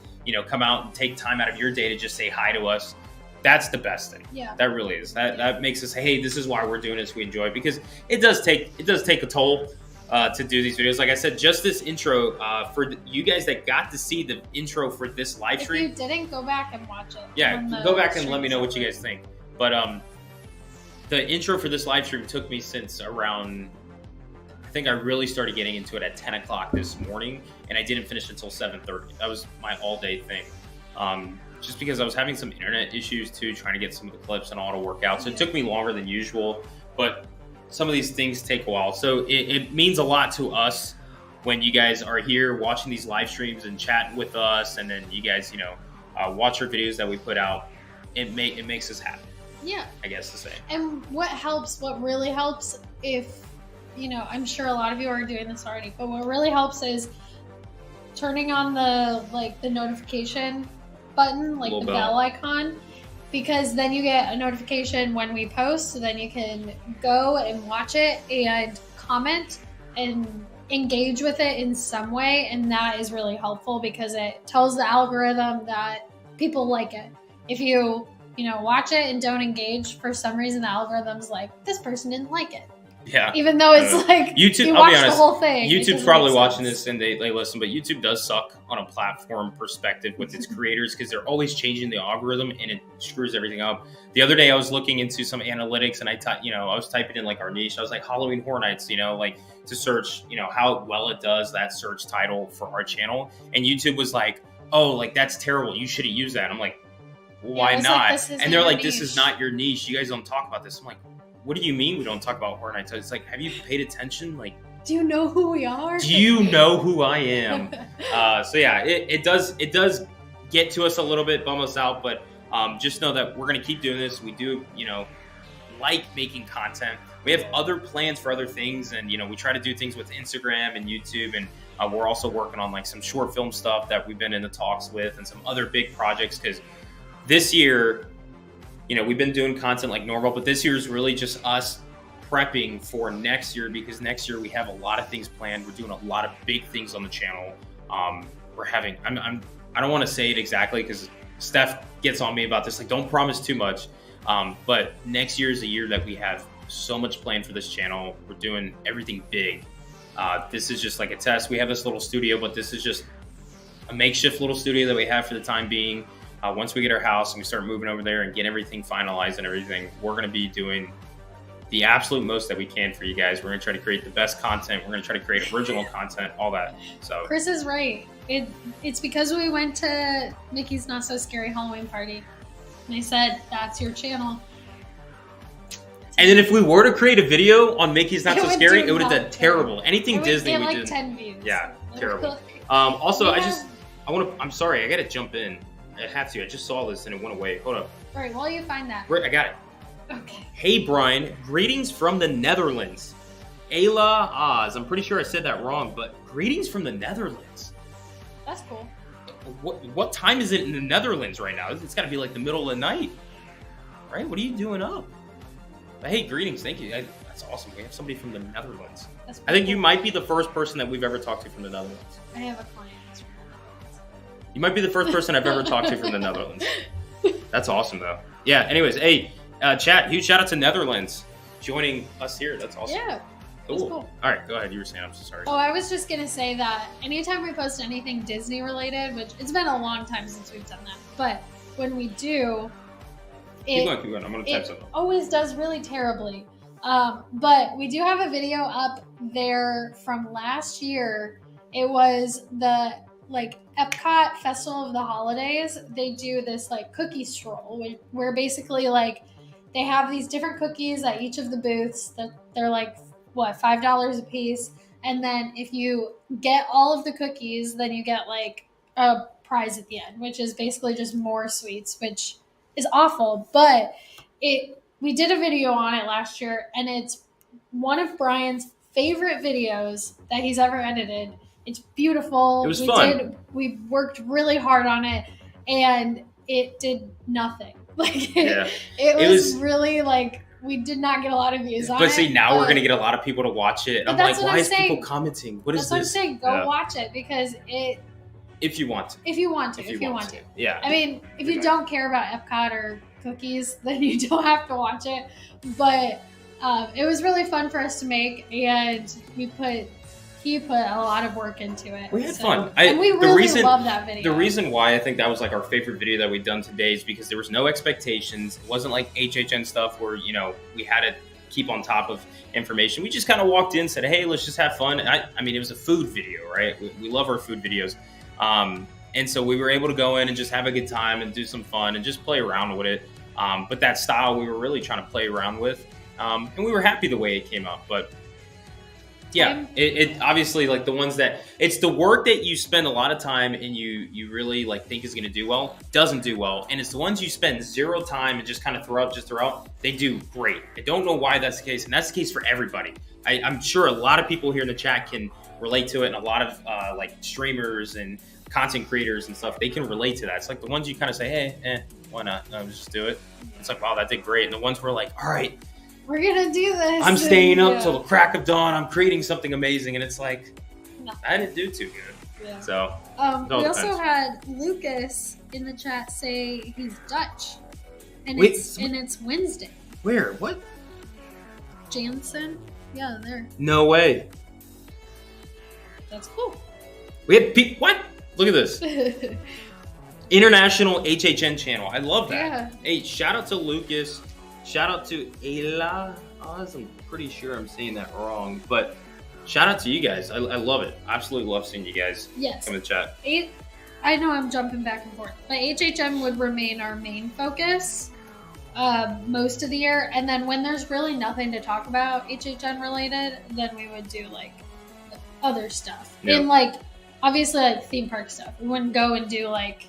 Speaker 8: come out and take time out of your day to just say hi to us, that's the best thing.
Speaker 9: Yeah.
Speaker 8: That really is. That makes us say, hey, this is why we're doing this. We enjoy it because it does take a toll to do these videos. Like I said, just this intro for you guys that got to see the intro for this live stream.
Speaker 9: If you didn't, go back and watch it.
Speaker 8: Yeah, go back and let me know what you guys think. But the intro for this live stream took me since around, I think I really started getting into it at 10 o'clock this morning, and I didn't finish until 7:30. That was my all-day thing. Just because I was having some internet issues too, trying to get some of the clips and all to work out. So it took me longer than usual, but some of these things take a while. So it means a lot to us when you guys are here watching these live streams and chatting with us, and then you guys, watch our videos that we put out. It makes us happy.
Speaker 9: Yeah.
Speaker 8: I guess to say.
Speaker 9: And what really helps, if, I'm sure a lot of you are doing this already, but what really helps is turning on the notification button, like the bell icon, because then you get a notification when we post, so then you can go and watch it and comment and engage with it in some way, and that is really helpful because it tells the algorithm that people like it. If you watch it and don't engage, for some reason the algorithm's like, this person didn't like it.
Speaker 8: Yeah.
Speaker 9: Even though it's like
Speaker 8: YouTube,
Speaker 9: you
Speaker 8: I'll
Speaker 9: watch
Speaker 8: be honest,
Speaker 9: the whole thing.
Speaker 8: YouTube's probably watching this and they listen, but YouTube does suck on a platform perspective with its creators because they're always changing the algorithm and it screws everything up. The other day I was looking into some analytics and I was typing in like our niche. I was like Halloween Horror Nights, like to search, how well it does that search title for our channel. And YouTube was like, oh, like that's terrible. You shouldn't use that. I'm like, why not?
Speaker 9: Like,
Speaker 8: and they're like, this is not your niche. You guys don't talk about this. I'm like, what do you mean we don't talk about Horror Nights? It's like, have you paid attention? Like,
Speaker 9: do you know who we are?
Speaker 8: Do you know who I am? So yeah, it does get to us a little bit, bum us out, but just know that we're gonna keep doing this. We do, like making content. We have other plans for other things, and we try to do things with Instagram and YouTube, and we're also working on like some short film stuff that we've been in the talks with, and some other big projects. Because this year, we've been doing content like normal, but this year is really just us prepping for next year, because next year we have a lot of things planned. We're doing a lot of big things on the channel. We're having, I don't want to say it exactly because Steph gets on me about this. Like, don't promise too much. But next year is a year that we have so much planned for this channel. We're doing everything big. This is just like a test. We have this little studio, but this is just a makeshift little studio that we have for the time being. Once we get our house and we start moving over there and get everything finalized and everything, we're going to be doing the absolute most that we can for you guys. We're going to try to create the best content. We're going to try to create original content, all that. So
Speaker 9: Chris is right. It's because we went to Mickey's Not So Scary Halloween party. And they said, that's your channel.
Speaker 8: And then if we were to create a video on Mickey's Not So Scary, it would have done terrible. Anything Disney, we did
Speaker 9: 10 views.
Speaker 8: Yeah, terrible. Also, I'm sorry, I got to jump in. I had to. I just saw this and it went away. Hold up.
Speaker 9: All right, while you find that.
Speaker 8: I got it.
Speaker 9: Okay.
Speaker 8: Hey, Brian. Greetings from the Netherlands. Ayla Oz. I'm pretty sure I said that wrong, but greetings from the Netherlands.
Speaker 9: That's cool.
Speaker 8: What time is it in the Netherlands right now? It's got to be like the middle of the night, right? What are you doing up? But hey, greetings. Thank you. That's awesome. We have somebody from the Netherlands. I think you might be the first person that we've ever talked to from the Netherlands.
Speaker 9: I have a client that's from the Netherlands.
Speaker 8: You might be the first person I've ever talked to from the Netherlands. That's awesome, though. Yeah, anyways, hey, chat, huge shout out to Netherlands joining us here. That's awesome.
Speaker 9: Yeah.
Speaker 8: Cool. All right, go ahead. You were saying, I'm so sorry.
Speaker 9: Oh, I was just going to say that anytime we post anything Disney related, which it's been a long time since we've done that, but when we do,
Speaker 8: keep going. I'm going to type something.
Speaker 9: Always does really terribly. But we do have a video up there from last year. It was the Epcot Festival of the Holidays. They do this cookie stroll where basically they have these different cookies at each of the booths that they're $5 a piece. And then if you get all of the cookies, then you get a prize at the end, which is basically just more sweets, which is awful. But we did a video on it last year, and it's one of Brian's favorite videos that he's ever edited. It's beautiful.
Speaker 8: It was fun.
Speaker 9: We worked really hard on it, and it did nothing. It was really we did not get a lot of views on it.
Speaker 8: But see, now we're going to get a lot of people to watch it. I'm like, why is people commenting? What is this?
Speaker 9: That's what I'm saying. Go watch it because
Speaker 8: if you want to.
Speaker 9: If you want to.
Speaker 8: Yeah.
Speaker 9: I mean, if you don't care about Epcot or cookies, then you don't have to watch it. But it was really fun for us to make, and he put a lot of work into it.
Speaker 8: We had fun.
Speaker 9: And we really love that video.
Speaker 8: The reason why I think that was our favorite video that we've done today is because there was no expectations. It wasn't like HHN stuff where, we had to keep on top of information. We just kind of walked in, said, hey, let's just have fun. I mean, it was a food video, right? We love our food videos. And so we were able to go in and just have a good time and do some fun and just play around with it. But that style we were really trying to play around with. And we were happy the way it came out. But yeah, it obviously the ones that it's the work that you spend a lot of time and you really think is going to do well doesn't do well. And it's the ones you spend zero time and just kind of throw out, they do great. I don't know why that's the case. And that's the case for everybody. I'm sure a lot of people here in the chat can relate to it. And a lot of streamers and content creators and stuff, they can relate to that. It's the ones you kind of say, hey, why not? No, just do it. It's wow, that did great. And the ones where all right,
Speaker 9: we're going to do this.
Speaker 8: I'm staying up till the crack of dawn. I'm creating something amazing. And it's no. I didn't do too good. Yeah. So
Speaker 9: we also had Lucas in the chat say he's Dutch. And it's Wednesday.
Speaker 8: Where? What?
Speaker 9: Jansen. Yeah, there.
Speaker 8: No way.
Speaker 9: That's cool.
Speaker 8: We had what? Look at this. International HHN channel. I love that.
Speaker 9: Yeah.
Speaker 8: Hey, shout out to Lucas. Shout out to Ayla. I'm pretty sure I'm saying that wrong, but shout out to you guys. I love it. Absolutely love seeing you guys
Speaker 9: Yes.
Speaker 8: come in the chat.
Speaker 9: I know I'm jumping back and forth, but HHN would remain our main focus most of the year. And then when there's really nothing to talk about HHN related, then we would do like other stuff.
Speaker 8: Yep.
Speaker 9: And like, obviously like theme park stuff. We wouldn't go and do like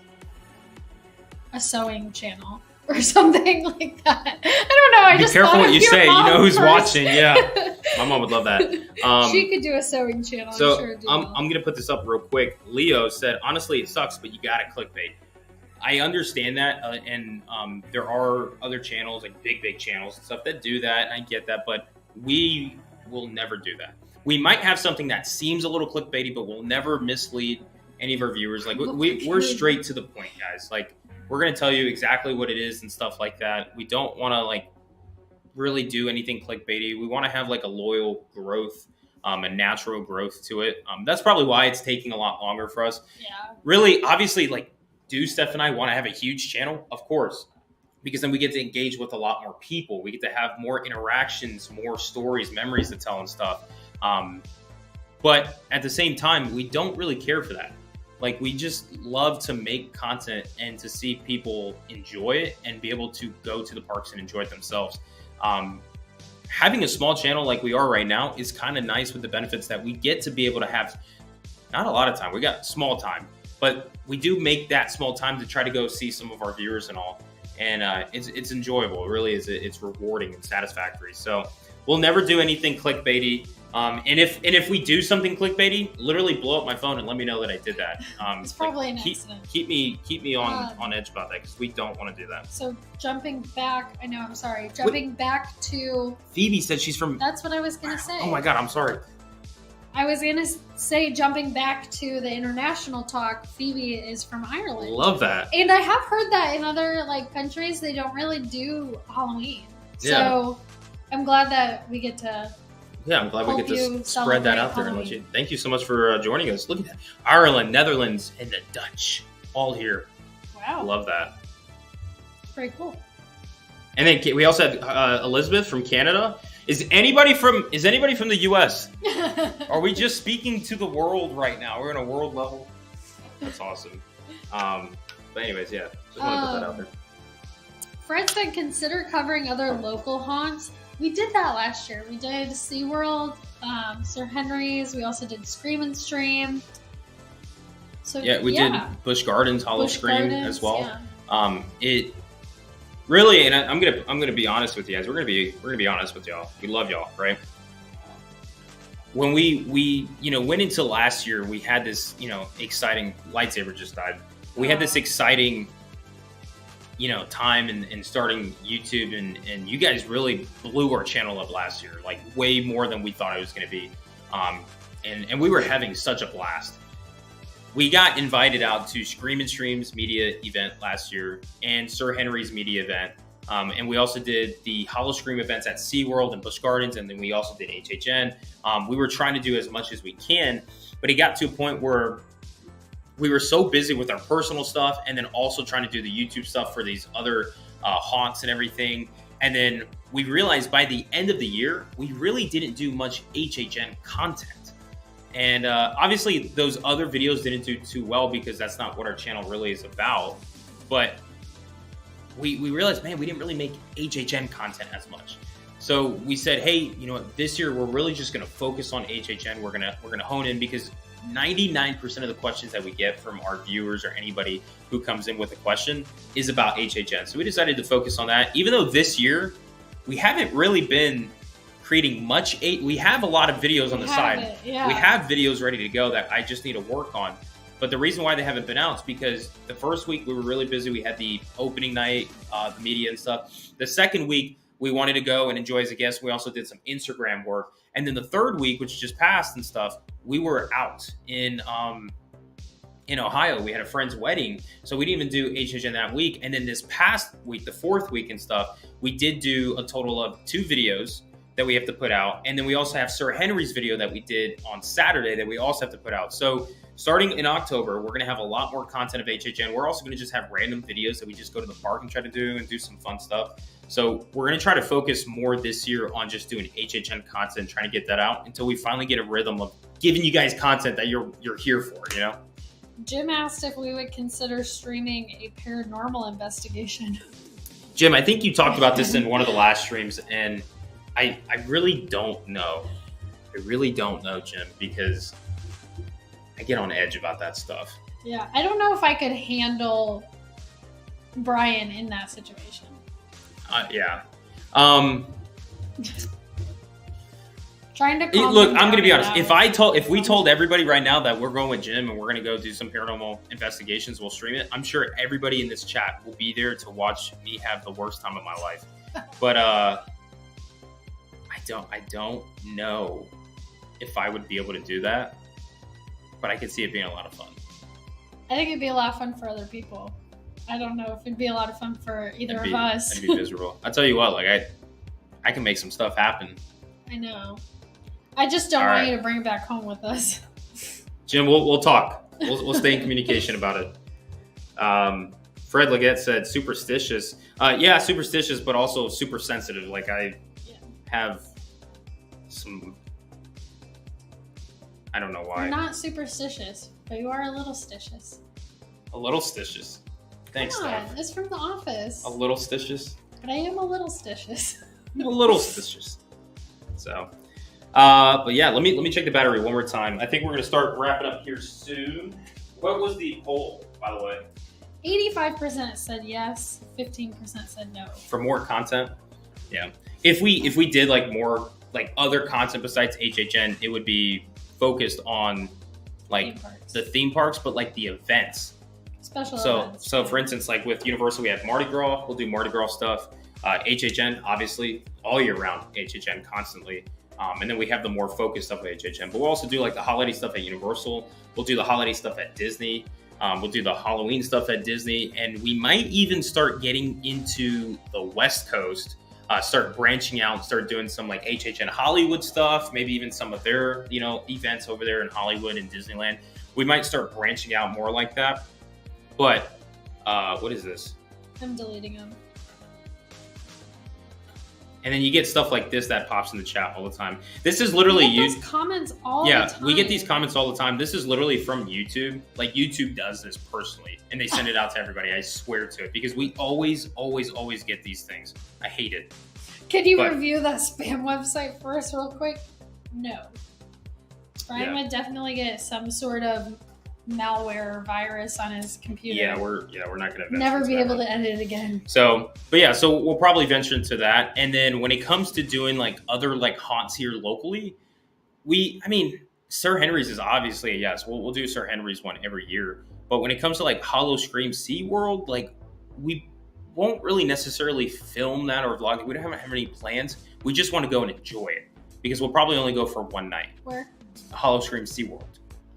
Speaker 9: a sewing channel or something like that. I don't know.
Speaker 8: Be careful what you say. You know who's watching. Yeah. My mom would love that.
Speaker 9: She could do a sewing channel.
Speaker 8: So
Speaker 9: I'm sure
Speaker 8: I'm going to put this up real quick. Leo said, honestly, it sucks, but you got to clickbait. I understand that. And there are other channels, like big channels and stuff that do that. And I get that, but we will never do that. We might have something that seems a little clickbaity, but we'll never mislead any of our viewers. Like we're straight to the point, guys. Like we're going to tell you exactly what it is and stuff like that. We don't want to like really do anything clickbaity. We want to have like a loyal growth, a natural growth to it. That's probably why it's taking a lot longer for us.
Speaker 9: Yeah.
Speaker 8: Really, obviously, like, do Steph and I want to have a huge channel? Of course, because then we get to engage with a lot more people. We get to have more interactions, more stories, memories to tell and stuff. But at the same time, we don't really care for that. Like, we just love to make content and to see people enjoy it and be able to go to the parks and enjoy it themselves. Having a small channel like we are right now is kind of nice with the benefits that we get to be able to have not a lot of time. We got small time, but we do make that small time to try to go see some of our viewers and all. And it's enjoyable. It really is. It's rewarding and satisfactory. So we'll never do anything clickbaity. And if we do something clickbaity, literally blow up my phone and let me know that I did that.
Speaker 9: It's probably an accident.
Speaker 8: Keep me on edge about that, because we don't want to do that.
Speaker 9: So jumping back, I know, I'm sorry. Jumping back to
Speaker 8: Phoebe said she's from.
Speaker 9: That's what I was gonna say.
Speaker 8: Oh my God, I'm sorry.
Speaker 9: I was gonna say, jumping back to the international talk, Phoebe is from Ireland.
Speaker 8: Love that.
Speaker 9: And I have heard that in other like countries they don't really do Halloween.
Speaker 8: Yeah.
Speaker 9: So I'm glad that we get to.
Speaker 8: Yeah, I'm glad we get to spread that out there and let
Speaker 9: Halloween.
Speaker 8: you. Thank you so much for joining us. Look at that, Ireland, Netherlands, and the Dutch all here.
Speaker 9: Wow,
Speaker 8: Love that.
Speaker 9: very cool.
Speaker 8: And then we also have Elizabeth from Canada. Is anybody from the U.S.? Are we just speaking to the world right now? We're on a world level. That's awesome. But anyways, yeah, just want to put that out there.
Speaker 9: Fred said, consider covering other local haunts. We did that last year. We did SeaWorld, Sir Henry's. We also did Scream and Stream. So
Speaker 8: Yeah, we did Busch Gardens, Hollow
Speaker 9: Busch
Speaker 8: Scream
Speaker 9: Gardens,
Speaker 8: as well.
Speaker 9: yeah.
Speaker 8: It really, and I'm gonna be honest with you guys. We're gonna be honest with y'all. We love y'all, right? When we went into last year, we had this exciting lightsaber just died. We had this exciting time in starting YouTube, and you guys really blew our channel up last year, like way more than we thought it was going to be. And we were having such a blast. We got invited out to Scream and Stream's media event last year and Sir Henry's media event. And we also did the Hollow Scream events at SeaWorld and Busch Gardens. And then we also did HHN. We were trying to do as much as we can, but it got to a point where we were so busy with our personal stuff and then also trying to do the YouTube stuff for these other haunts and everything. And then we realized by the end of the year, we really didn't do much HHN content. And obviously those other videos didn't do too well because that's not what our channel really is about. But we realized, man, we didn't really make HHN content as much. So we said, hey, this year we're really just going to focus on HHN. We're gonna hone in, because 99% of the questions that we get from our viewers or anybody who comes in with a question is about HHN. So we decided to focus on that. Even though this year we haven't really been creating much. We have a lot of videos on the side.
Speaker 9: Yeah.
Speaker 8: We have videos ready to go that I just need to work on. But the reason why they haven't been out is because the first week we were really busy. We had the opening night, the media and stuff. The second week we wanted to go and enjoy as a guest. We also did some Instagram work. And then the third week, which just passed and stuff, we were out in Ohio. We had a friend's wedding, so we didn't even do HHN that week. And then this past week, the fourth week and stuff, we did do a total of 2 videos. that we have to put out. And then we also have Sir Henry's video that we did on Saturday that we also have to put out. So starting in October, we're going to have a lot more content of HHN. We're also going to just have random videos that we just go to the park and try to do and do some fun stuff. So we're going to try to focus more this year on just doing HHN content, trying to get that out until we finally get a rhythm of giving you guys content that you're here for, you know?
Speaker 9: Jim asked if we would consider streaming a paranormal investigation.
Speaker 8: Jim, I think you talked about this in one of the last streams, and I really don't know. I really don't know, Jim, because I get on edge about that stuff.
Speaker 9: Yeah, I don't know if I could handle Brian in that situation.
Speaker 8: Yeah.
Speaker 9: Trying to calm
Speaker 8: Look,
Speaker 9: him
Speaker 8: I'm going to be
Speaker 9: down
Speaker 8: honest.
Speaker 9: about it.
Speaker 8: If we told everybody right now that we're going with Jim and we're going to go do some paranormal investigations, we'll stream it. I'm sure everybody in this chat will be there to watch me have the worst time of my life. But I don't know if I would be able to do that. But I could see it being a lot of fun.
Speaker 9: I think it'd be a lot of fun for other people. I don't know if it'd be a lot of fun for either of us.
Speaker 8: It'd be miserable. I'll tell you what, like I can make some stuff happen.
Speaker 9: I know. I just don't want you to bring it back home with us.
Speaker 8: Jim, we'll talk. We'll stay in communication about it. Fred Leggett said superstitious. Yeah, superstitious, but also super sensitive. Like I have some. I don't know why.
Speaker 9: You're not superstitious, but you are a little stitious.
Speaker 8: A little stitious. Thanks,
Speaker 9: Come on,
Speaker 8: Steph.
Speaker 9: it's from The Office.
Speaker 8: A little stitious.
Speaker 9: But I am a little stitious.
Speaker 8: A little stitious. So, but yeah, let me check the battery one more time. I think we're gonna start wrapping up here soon. What was the poll, by the way?
Speaker 9: 85% said yes, 15% said no.
Speaker 8: For more content, yeah. If we did like more like other content besides HHN, it would be focused on like the theme parks, but like the events.
Speaker 9: Special events.
Speaker 8: So for instance, like with Universal, we have Mardi Gras. We'll do Mardi Gras stuff. HHN, obviously, all year round, HHN constantly. And then we have the more focused stuff at HHN. But we'll also do like the holiday stuff at Universal. We'll do the holiday stuff at Disney. We'll do the Halloween stuff at Disney. And we might even start getting into the West Coast, start branching out and start doing some like HHN Hollywood stuff, maybe even some of their, events over there in Hollywood and Disneyland. We might start branching out more like that. But what is this?
Speaker 9: I'm deleting them.
Speaker 8: And then you get stuff like this that pops in the chat all the time. This is literally
Speaker 9: those comments all the time.
Speaker 8: Yeah, we get these comments all the time. This is literally from YouTube. Like YouTube does this personally, and they send it out to everybody. I swear to it, because we always get these things. I hate it.
Speaker 9: Can you review that spam website for us real quick? No. Brian would definitely get some sort of malware or virus on his computer.
Speaker 8: Yeah, we're not gonna
Speaker 9: never be able to edit it again.
Speaker 8: So we'll probably venture into that. And then when it comes to doing like other like haunts here locally, Sir Henry's is obviously a yes. We'll do Sir Henry's one every year. But when it comes to like Hollow Scream SeaWorld, like we won't really necessarily film that or vlog it. We don't have any plans. We just want to go and enjoy it because we'll probably only go for one night.
Speaker 9: Where?
Speaker 8: Hollow Scream SeaWorld.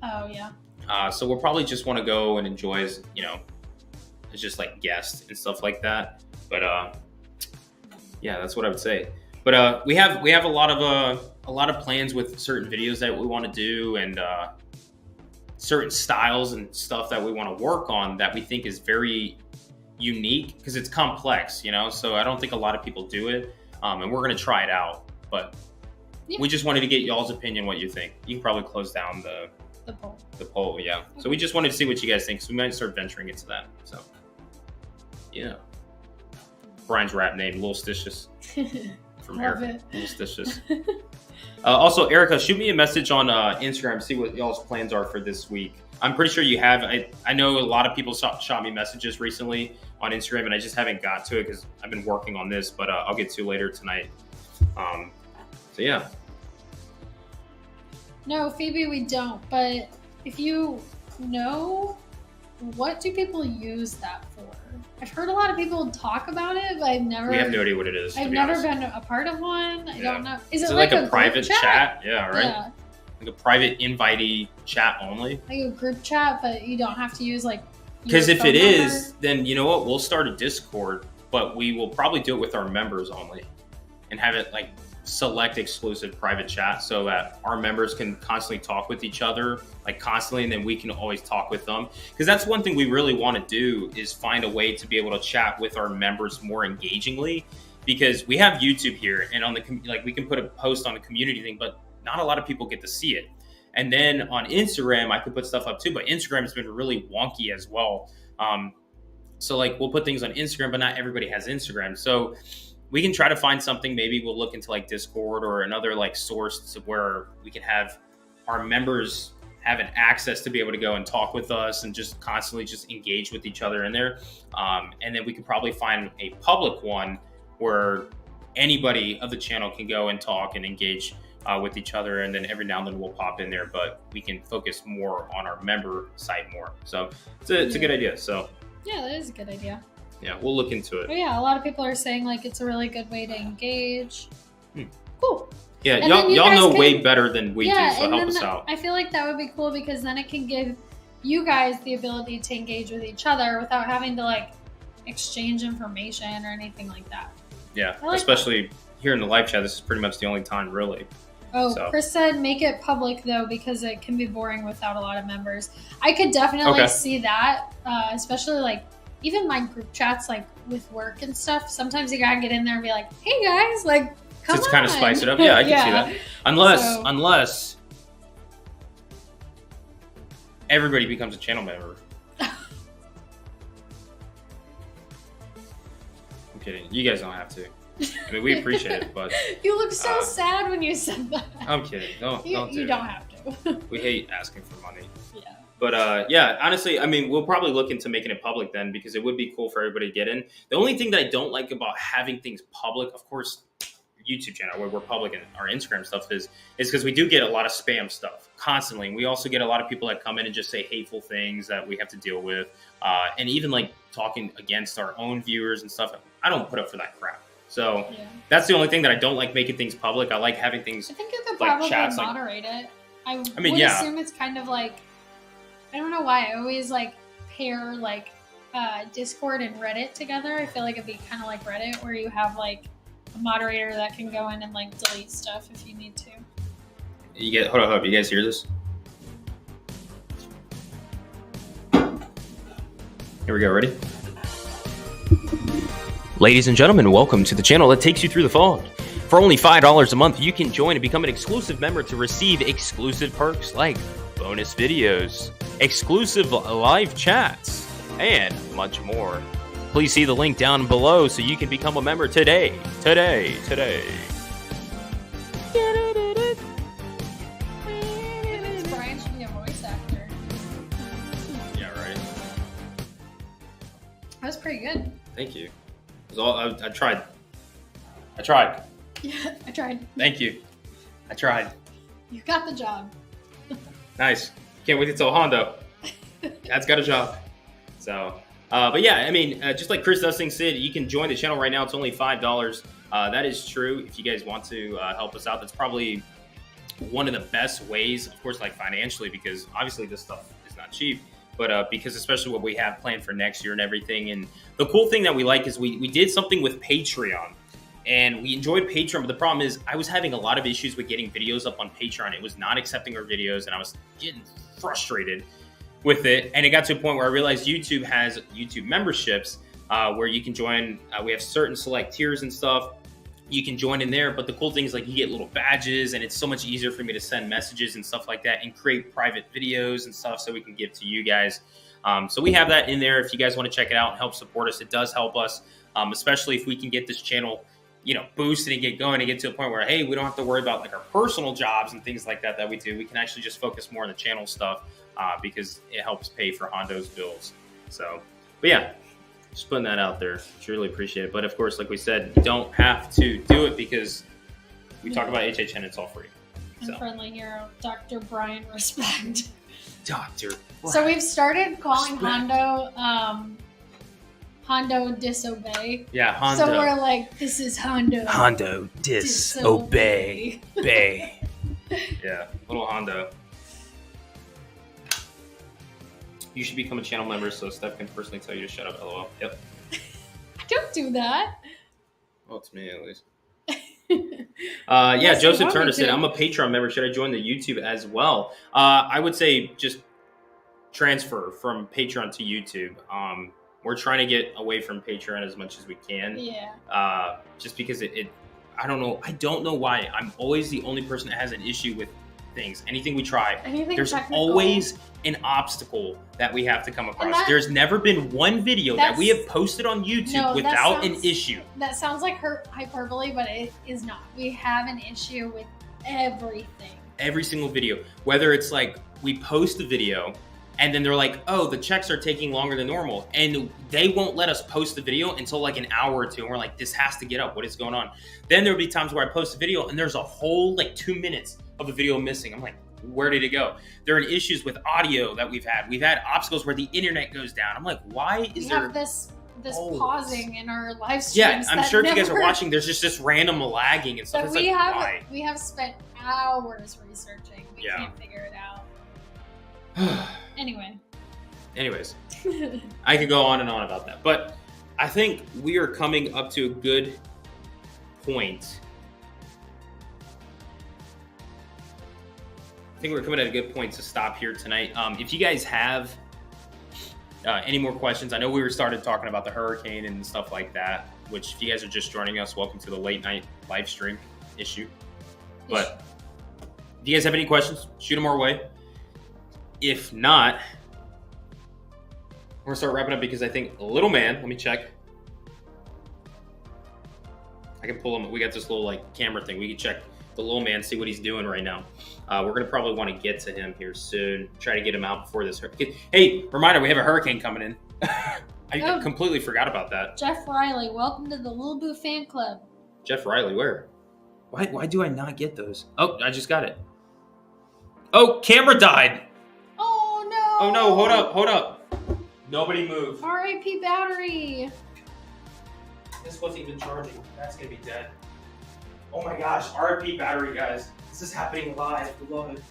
Speaker 9: Oh yeah.
Speaker 8: So we'll probably just want to go and enjoy as just like guests and stuff like that. But yeah, that's what I would say. But we have a lot of plans with certain videos that we want to do and certain styles and stuff that we want to work on that we think is very unique because it's complex, So I don't think a lot of people do it, and we're gonna try it out. But we just wanted to get y'all's opinion, what you think. You can probably close down the poll, yeah. So we just wanted to see what you guys think. So we might start venturing into that. So, yeah. Brian's rap name, Lil Stitious. From Erica. Lil Stitious. Also, Erica, shoot me a message on Instagram. See what y'all's plans are for this week. I'm pretty sure you have. I know a lot of people shot me messages recently on Instagram, and I just haven't got to it because I've been working on this. But I'll get to later tonight. So yeah.
Speaker 9: No, Phoebe, we don't. But if you know, what do people use that for? I've heard a lot of people talk about it, but I've never.
Speaker 8: We have no idea what it is.
Speaker 9: I've never been a part of one. I don't know. Is it
Speaker 8: like a
Speaker 9: group
Speaker 8: private chat? Yeah, right.
Speaker 9: Yeah.
Speaker 8: Like a private invitee chat only.
Speaker 9: Like a group chat, but you don't have to use like.
Speaker 8: Because if it is, then you know what? We'll start a Discord, but we will probably do it with our members only, and have it like select exclusive private chat so that our members can constantly talk with each other, like constantly, and then we can always talk with them. Because that's one thing we really want to do, is find a way to be able to chat with our members more engagingly. Because we have YouTube here, and on the like we can put a post on a community thing, but not a lot of people get to see it. And then on Instagram, I could put stuff up too, but Instagram has been really wonky as well. So like we'll put things on Instagram, but not everybody has Instagram. So we can try to find something. Maybe we'll look into like Discord or another like source to where we can have our members have an access to be able to go and talk with us and just constantly just engage with each other in there. And then we could probably find a public one where anybody of the channel can go and talk and engage with each other. And then every now and then we'll pop in there, but we can focus more on our member side more. So it's a good idea. So
Speaker 9: yeah, that is a good idea.
Speaker 8: Yeah, we'll look into it.
Speaker 9: But yeah, a lot of people are saying like it's a really good way to engage. Cool.
Speaker 8: Yeah,
Speaker 9: And
Speaker 8: y'all know way better than we do, so
Speaker 9: and
Speaker 8: help
Speaker 9: then
Speaker 8: us out.
Speaker 9: I feel like that would be cool because then it can give you guys the ability to engage with each other without having to like exchange information or anything like that.
Speaker 8: Yeah,
Speaker 9: like
Speaker 8: especially here in the live chat, this is pretty much the only time, really.
Speaker 9: Oh,
Speaker 8: So.
Speaker 9: Chris said make it public though because it can be boring without a lot of members. I could definitely see that, especially like even my group chats like with work and stuff. Sometimes you gotta get in there and be like, "Hey guys, like, come
Speaker 8: Just
Speaker 9: on."
Speaker 8: kind of spice it up. Yeah, I can see that. Unless everybody becomes a channel member. I'm kidding. You guys don't have to. I mean, we appreciate it, but
Speaker 9: You look so sad when you said that.
Speaker 8: I'm kidding. Don't do
Speaker 9: You
Speaker 8: it.
Speaker 9: don't have to.
Speaker 8: We hate asking for money.
Speaker 9: Yeah.
Speaker 8: But yeah, honestly, I mean, we'll probably look into making it public then, because it would be cool for everybody to get in. The only thing that I don't like about having things public, of course, YouTube channel where we're public and our Instagram stuff is because we do get a lot of spam stuff constantly. And we also get a lot of people that come in and just say hateful things that we have to deal with. And even like talking against our own viewers and stuff. I don't put up for that crap. So that's the only thing that I don't like making things public. I like having things.
Speaker 9: I think you could
Speaker 8: like
Speaker 9: probably
Speaker 8: chats,
Speaker 9: moderate it. I
Speaker 8: mean,
Speaker 9: would
Speaker 8: yeah.
Speaker 9: assume it's kind of like, I don't know why I always like pair like Discord and Reddit together. I feel like it'd be kind of like Reddit where you have like a moderator that can go in and like delete stuff if you need to.
Speaker 8: Hold on, you guys hear this? Here we go, ready? Ladies and gentlemen, welcome to the channel that takes you through the phone. For only $5 a month, you can join and become an exclusive member to receive exclusive perks like bonus videos, exclusive live chats, and much more. Please see the link down below so you can become a member today.
Speaker 9: Brian should be a voice actor.
Speaker 8: Yeah, right.
Speaker 9: That was pretty good.
Speaker 8: Thank you. It was all, I tried. I tried.
Speaker 9: Yeah, I tried.
Speaker 8: Thank you. I tried.
Speaker 9: You got the job.
Speaker 8: Nice. Can't wait to tell Hondo. Dad's got a job. So, but yeah, I mean, just like Chris Dusting said, you can join the channel right now. It's only $5. That is true. If you guys want to help us out, that's probably one of the best ways, of course, like financially, because obviously this stuff is not cheap. But because especially what we have planned for next year and everything. And the cool thing that we like is we did something with Patreon. And we enjoyed Patreon, but the problem is I was having a lot of issues with getting videos up on Patreon. It was not accepting our videos, and I was getting frustrated with it. And it got to a point where I realized YouTube has YouTube memberships where you can join. We have certain select tiers and stuff. You can join in there, but the cool thing is like you get little badges, and it's so much easier for me to send messages and stuff like that and create private videos and stuff so we can give to you guys. So we have that in there. If you guys want to check it out and help support us, it does help us, especially if we can get this channel boosted and get going and get to a point where, hey, we don't have to worry about like our personal jobs and things like that we do. We can actually just focus more on the channel stuff because it helps pay for Hondo's bills. So, but yeah, just putting that out there. Truly appreciate it. But of course, like we said, you don't have to do it because we talk about HHN. It's all free.
Speaker 9: And friendly hero, Dr. Brian Respect.
Speaker 8: Dr.
Speaker 9: So we've started calling Hondo Hondo Disobey.
Speaker 8: Yeah, Hondo.
Speaker 9: So we're like, this is Hondo.
Speaker 8: Hondo Disobey. Bay. Yeah, little Hondo. You should become a channel member so Steph can personally tell you to shut up, LOL. Yep.
Speaker 9: Don't do that.
Speaker 8: Well, it's me at least. Yeah,
Speaker 9: Yes,
Speaker 8: Joseph
Speaker 9: you want
Speaker 8: Turner
Speaker 9: me
Speaker 8: said,
Speaker 9: to.
Speaker 8: I'm a Patreon member. Should I join the YouTube as well? I would say just transfer from Patreon to YouTube. We're trying to get away from Patreon as much as we can.
Speaker 9: Yeah.
Speaker 8: Just because I don't know. I don't know why. I'm always the only person that has an issue with things. Anything we try,
Speaker 9: Anything
Speaker 8: there's
Speaker 9: technical.
Speaker 8: always an obstacle that we have to come across.
Speaker 9: that-
Speaker 8: There's never been one video that we have posted on YouTube
Speaker 9: No, that
Speaker 8: without an
Speaker 9: sounds-
Speaker 8: issue.
Speaker 9: That sounds like hyperbole, but it is not. We have an issue with everything.
Speaker 8: Every single video, whether it's like we post a video and then they're like, oh, the checks are taking longer than normal, and they won't let us post the video until like an hour or two, and we're like, this has to get up, what is going on? Then there'll be times where I post a video and there's a whole like 2 minutes of the video missing. I'm like, where did it go? There are issues with audio that we've had obstacles where the internet goes down. I'm like, why is
Speaker 9: We
Speaker 8: there
Speaker 9: have this
Speaker 8: always
Speaker 9: pausing in our live streams.
Speaker 8: Yeah, I'm
Speaker 9: that
Speaker 8: sure if you guys are
Speaker 9: never-
Speaker 8: watching, there's just this random lagging and stuff.
Speaker 9: That
Speaker 8: It's like, why?
Speaker 9: we have spent hours researching. We
Speaker 8: Yeah.
Speaker 9: can't figure it out. Anyway.
Speaker 8: Anyways, I could go on and on about that, but I think we are coming up to a good point. I think we're coming at a good point to stop here tonight. If you guys have any more questions, I know we started talking about the hurricane and stuff like that, which if you guys are just joining us, welcome to the late night live stream issue. But if you guys have any questions, shoot them our way. If not, we're gonna start wrapping up because I think Little Man, let me check. I can pull him. We got this little like camera thing. We can check the Little Man, see what he's doing right now. We're gonna probably want to get to him here soon. Try to get him out before this hurricane. Hey, reminder, we have a hurricane coming in. I completely forgot about that.
Speaker 9: Jeff Riley, welcome to the Little Boo fan club.
Speaker 8: Jeff Riley, where? Why do I not get those? Oh, I just got it. Oh, camera died.
Speaker 9: Oh no!
Speaker 8: Oh no, hold up. Nobody move.
Speaker 9: R.I.P. battery.
Speaker 8: This wasn't even charging. That's gonna be dead. Oh my gosh, RIP battery, guys. This is happening live. We love it.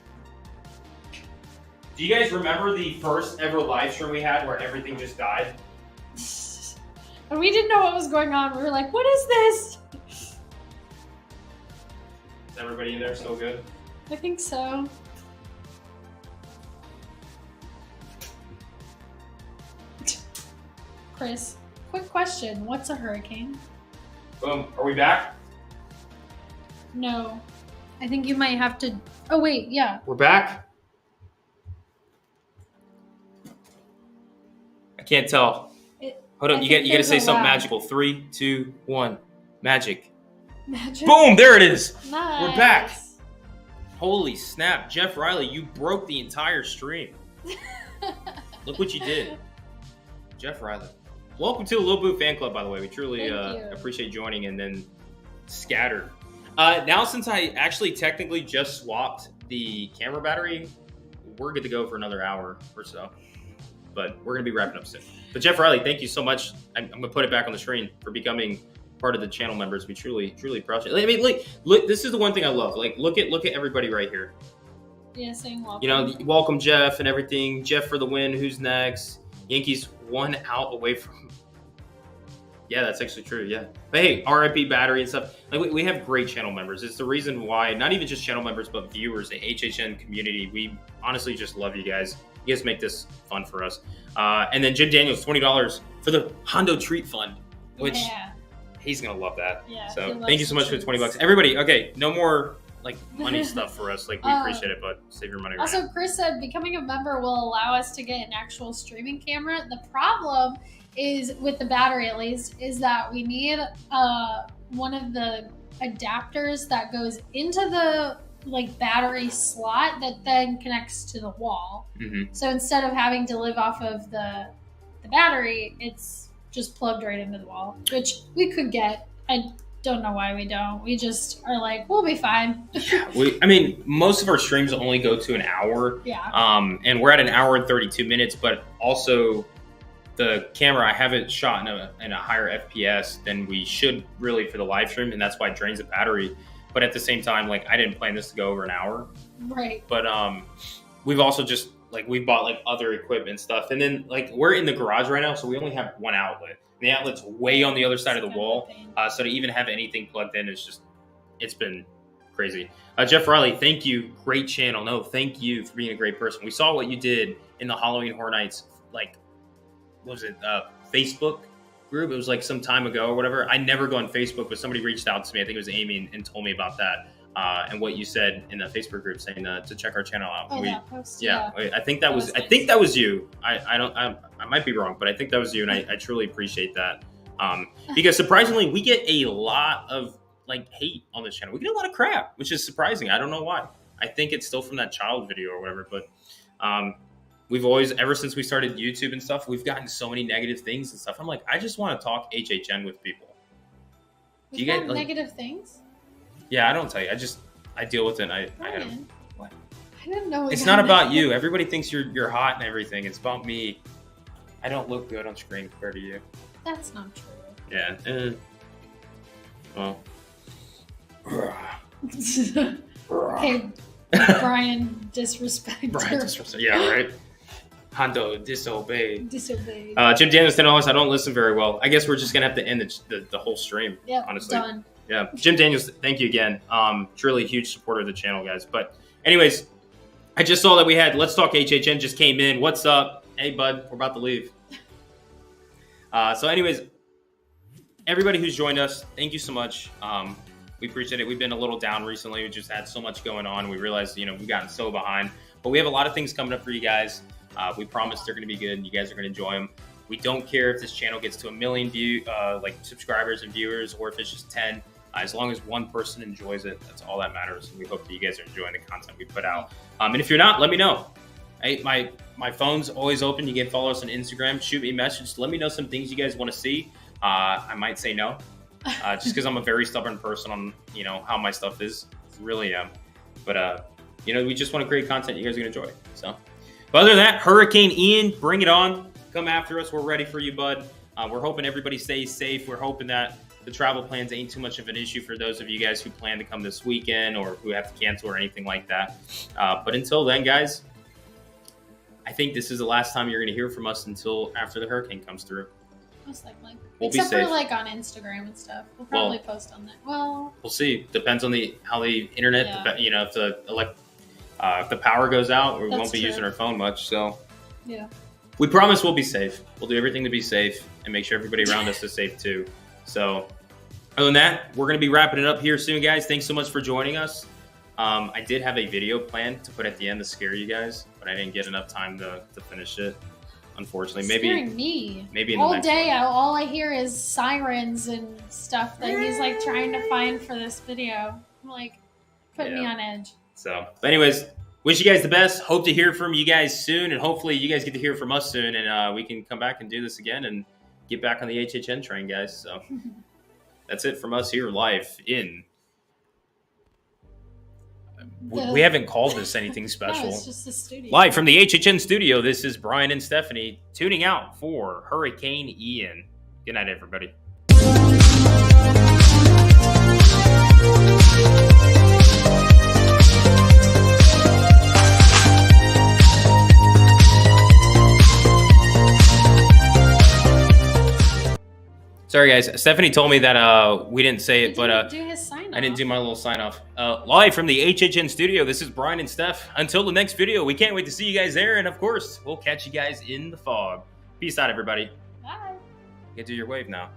Speaker 8: Do you guys remember the first ever live stream we had where everything just died?
Speaker 9: And we didn't know what was going on. We were like, what is this?
Speaker 8: Is everybody in there still good?
Speaker 9: I think so. Chris, quick question. What's a hurricane?
Speaker 8: Boom. Are we back?
Speaker 9: No. I think you might have to... Oh, wait. Yeah.
Speaker 8: We're back? I can't tell. Hold up. You got to say something magical. 3, 2, 1. Magic.
Speaker 9: Magic.
Speaker 8: Boom. There it is.
Speaker 9: Nice.
Speaker 8: We're back. Holy snap. Jeff Riley, you broke the entire stream. Look what you did. Jeff Riley. Welcome to the Little Boo fan club, by the way. We truly appreciate joining and then scatter. Now, since I actually technically just swapped the camera battery, we're good to go for another hour or so. But we're going to be wrapping up soon. But Jeff Riley, thank you so much. I'm going to put it back on the screen for becoming part of the channel members. We truly appreciate it. I mean, look, this is the one thing I love. Like, look at everybody right here.
Speaker 9: Yeah, saying welcome.
Speaker 8: You know, welcome Jeff and everything. Jeff for the win. Who's next? Yankees 1 out away from. Yeah, that's actually true. Yeah. But hey, RIP battery and stuff. Like we have great channel members. It's the reason why, not even just channel members, but viewers, the HHN community. We honestly just love you guys. You guys make this fun for us. And then Jim Daniels, $20 for the Hondo Treat Fund, which he's going to love that.
Speaker 9: Yeah,
Speaker 8: so thank you so much for the $20. Everybody, okay, no more like money stuff for us. Like we appreciate it, but save your money. Right
Speaker 9: Also,
Speaker 8: now.
Speaker 9: Chris said becoming a member will allow us to get an actual streaming camera. The problem is, with the battery at least, is that we need one of the adapters that goes into the battery slot that then connects to the wall.
Speaker 8: Mm-hmm.
Speaker 9: So instead of having to live off of the battery, it's just plugged right into the wall, which we could get. I don't know why we don't. We just are like, we'll be fine.
Speaker 8: I mean, most of our streams only go to an hour.
Speaker 9: Yeah.
Speaker 8: And we're at an hour and 32 minutes, but also the camera, I have it shot in a higher FPS than we should really for the live stream, and that's why it drains the battery. But at the same time, like, I didn't plan this to go over an hour.
Speaker 9: Right.
Speaker 8: But we've also just we bought other equipment and stuff, and then we're in the garage right now, so we only have one outlet. The outlet's way on the other side of the wall, so to even have anything plugged in is just it's been crazy. Jeff Riley, thank you. Great channel. No, thank you for being a great person. We saw what you did in the Halloween Horror Nights, like, what was it, Facebook group? It was like some time ago or whatever. I never go on Facebook, but somebody reached out to me. I think it was Amy, and told me about that. And what you said in the Facebook group, saying to check our channel out.
Speaker 9: Oh, that post.
Speaker 8: Yeah, I think that was.
Speaker 9: nice.
Speaker 8: I think that was you. I might be wrong, but I think that was you, and I truly appreciate that. Because surprisingly, we get a lot of like hate on this channel. We get a lot of crap, which is surprising. I don't know why. I think it's still from that child video or whatever. But we've always, ever since we started YouTube and stuff, we've gotten so many negative things and stuff. I'm like, I just want to talk HHN with people.
Speaker 9: You get negative things?
Speaker 8: Yeah, I don't tell you. I deal with it. I what?
Speaker 9: I didn't know.
Speaker 8: It's not about you. Everybody thinks you're hot and everything. It's about me. I don't look good on screen compared to you.
Speaker 9: That's not true.
Speaker 8: Yeah. Well.
Speaker 9: Okay, Brian disrespect.
Speaker 8: Yeah, right. Hondo disobeyed.
Speaker 9: Disobeyed.
Speaker 8: Jim Daniels, $10. I don't listen very well. I guess we're just gonna have to end the whole stream.
Speaker 9: Yeah,
Speaker 8: honestly.
Speaker 9: done.
Speaker 8: Yeah, Jim Daniels, thank you again. Truly a huge supporter of the channel, guys. But anyways, I just saw that we had Let's Talk HHN just came in. What's up? Hey, bud, we're about to leave. So anyways, everybody who's joined us, thank you so much. We appreciate it. We've been a little down recently. We just had so much going on. We realized, we've gotten so behind. But we have a lot of things coming up for you guys. We promise they're going to be good, and you guys are going to enjoy them. We don't care if this channel gets to 1 million subscribers and viewers, or if it's just 10. As long as one person enjoys it, that's all that matters. And we hope that you guys are enjoying the content we put out. And if you're not, let me know. My phone's always open. You can follow us on Instagram. Shoot me a message. Let me know some things you guys want to see. I might say no, just because I'm a very stubborn person on how my stuff is. Really am. But we just want to create content you guys are gonna enjoy. So, but other than that, Hurricane Ian, bring it on. Come after us. We're ready for you, bud. We're hoping everybody stays safe. We're hoping that the travel plans ain't too much of an issue for those of you guys who plan to come this weekend or who have to cancel or anything like that. But until then, guys, I think this is the last time you're going to hear from us until after the hurricane comes through.
Speaker 9: Most likely.
Speaker 8: We'll
Speaker 9: Except
Speaker 8: be safe.
Speaker 9: for like on Instagram and stuff. We'll probably post on that. Well,
Speaker 8: we'll see. Depends on how the internet,
Speaker 9: Yeah.
Speaker 8: if the power goes out, we
Speaker 9: That's
Speaker 8: won't be
Speaker 9: true.
Speaker 8: using our phone much. So
Speaker 9: yeah.
Speaker 8: we promise we'll be safe. We'll do everything to be safe and make sure everybody around us is safe too. So other than that, we're going to be wrapping it up here soon, guys. Thanks so much for joining us. I did have a video planned to put at the end to scare you guys, but I didn't get enough time to finish it, unfortunately.
Speaker 9: Scaring me.
Speaker 8: Maybe in the
Speaker 9: all
Speaker 8: next
Speaker 9: day,
Speaker 8: one.
Speaker 9: all I hear is sirens and stuff that he's like trying to find for this video. I'm like, put me on edge.
Speaker 8: So, but anyways, wish you guys the best. Hope to hear from you guys soon, and hopefully you guys get to hear from us soon, and we can come back and do this again and get back on the HHN train, guys. So that's it from us here live in. We haven't called this anything special.
Speaker 9: No, it's just the studio.
Speaker 8: Live from the HHN studio, this is Brian and Stephanie tuning out for Hurricane Ian. Good night, everybody. Sorry, guys. Stephanie told me that we didn't say it, but
Speaker 9: do his sign
Speaker 8: I didn't do my little sign off. Live from the HHN studio, this is Brian and Steph. Until the next video, we can't wait to see you guys there. And of course, we'll catch you guys in the fog. Peace out, everybody.
Speaker 9: Bye.
Speaker 8: You can do your wave now.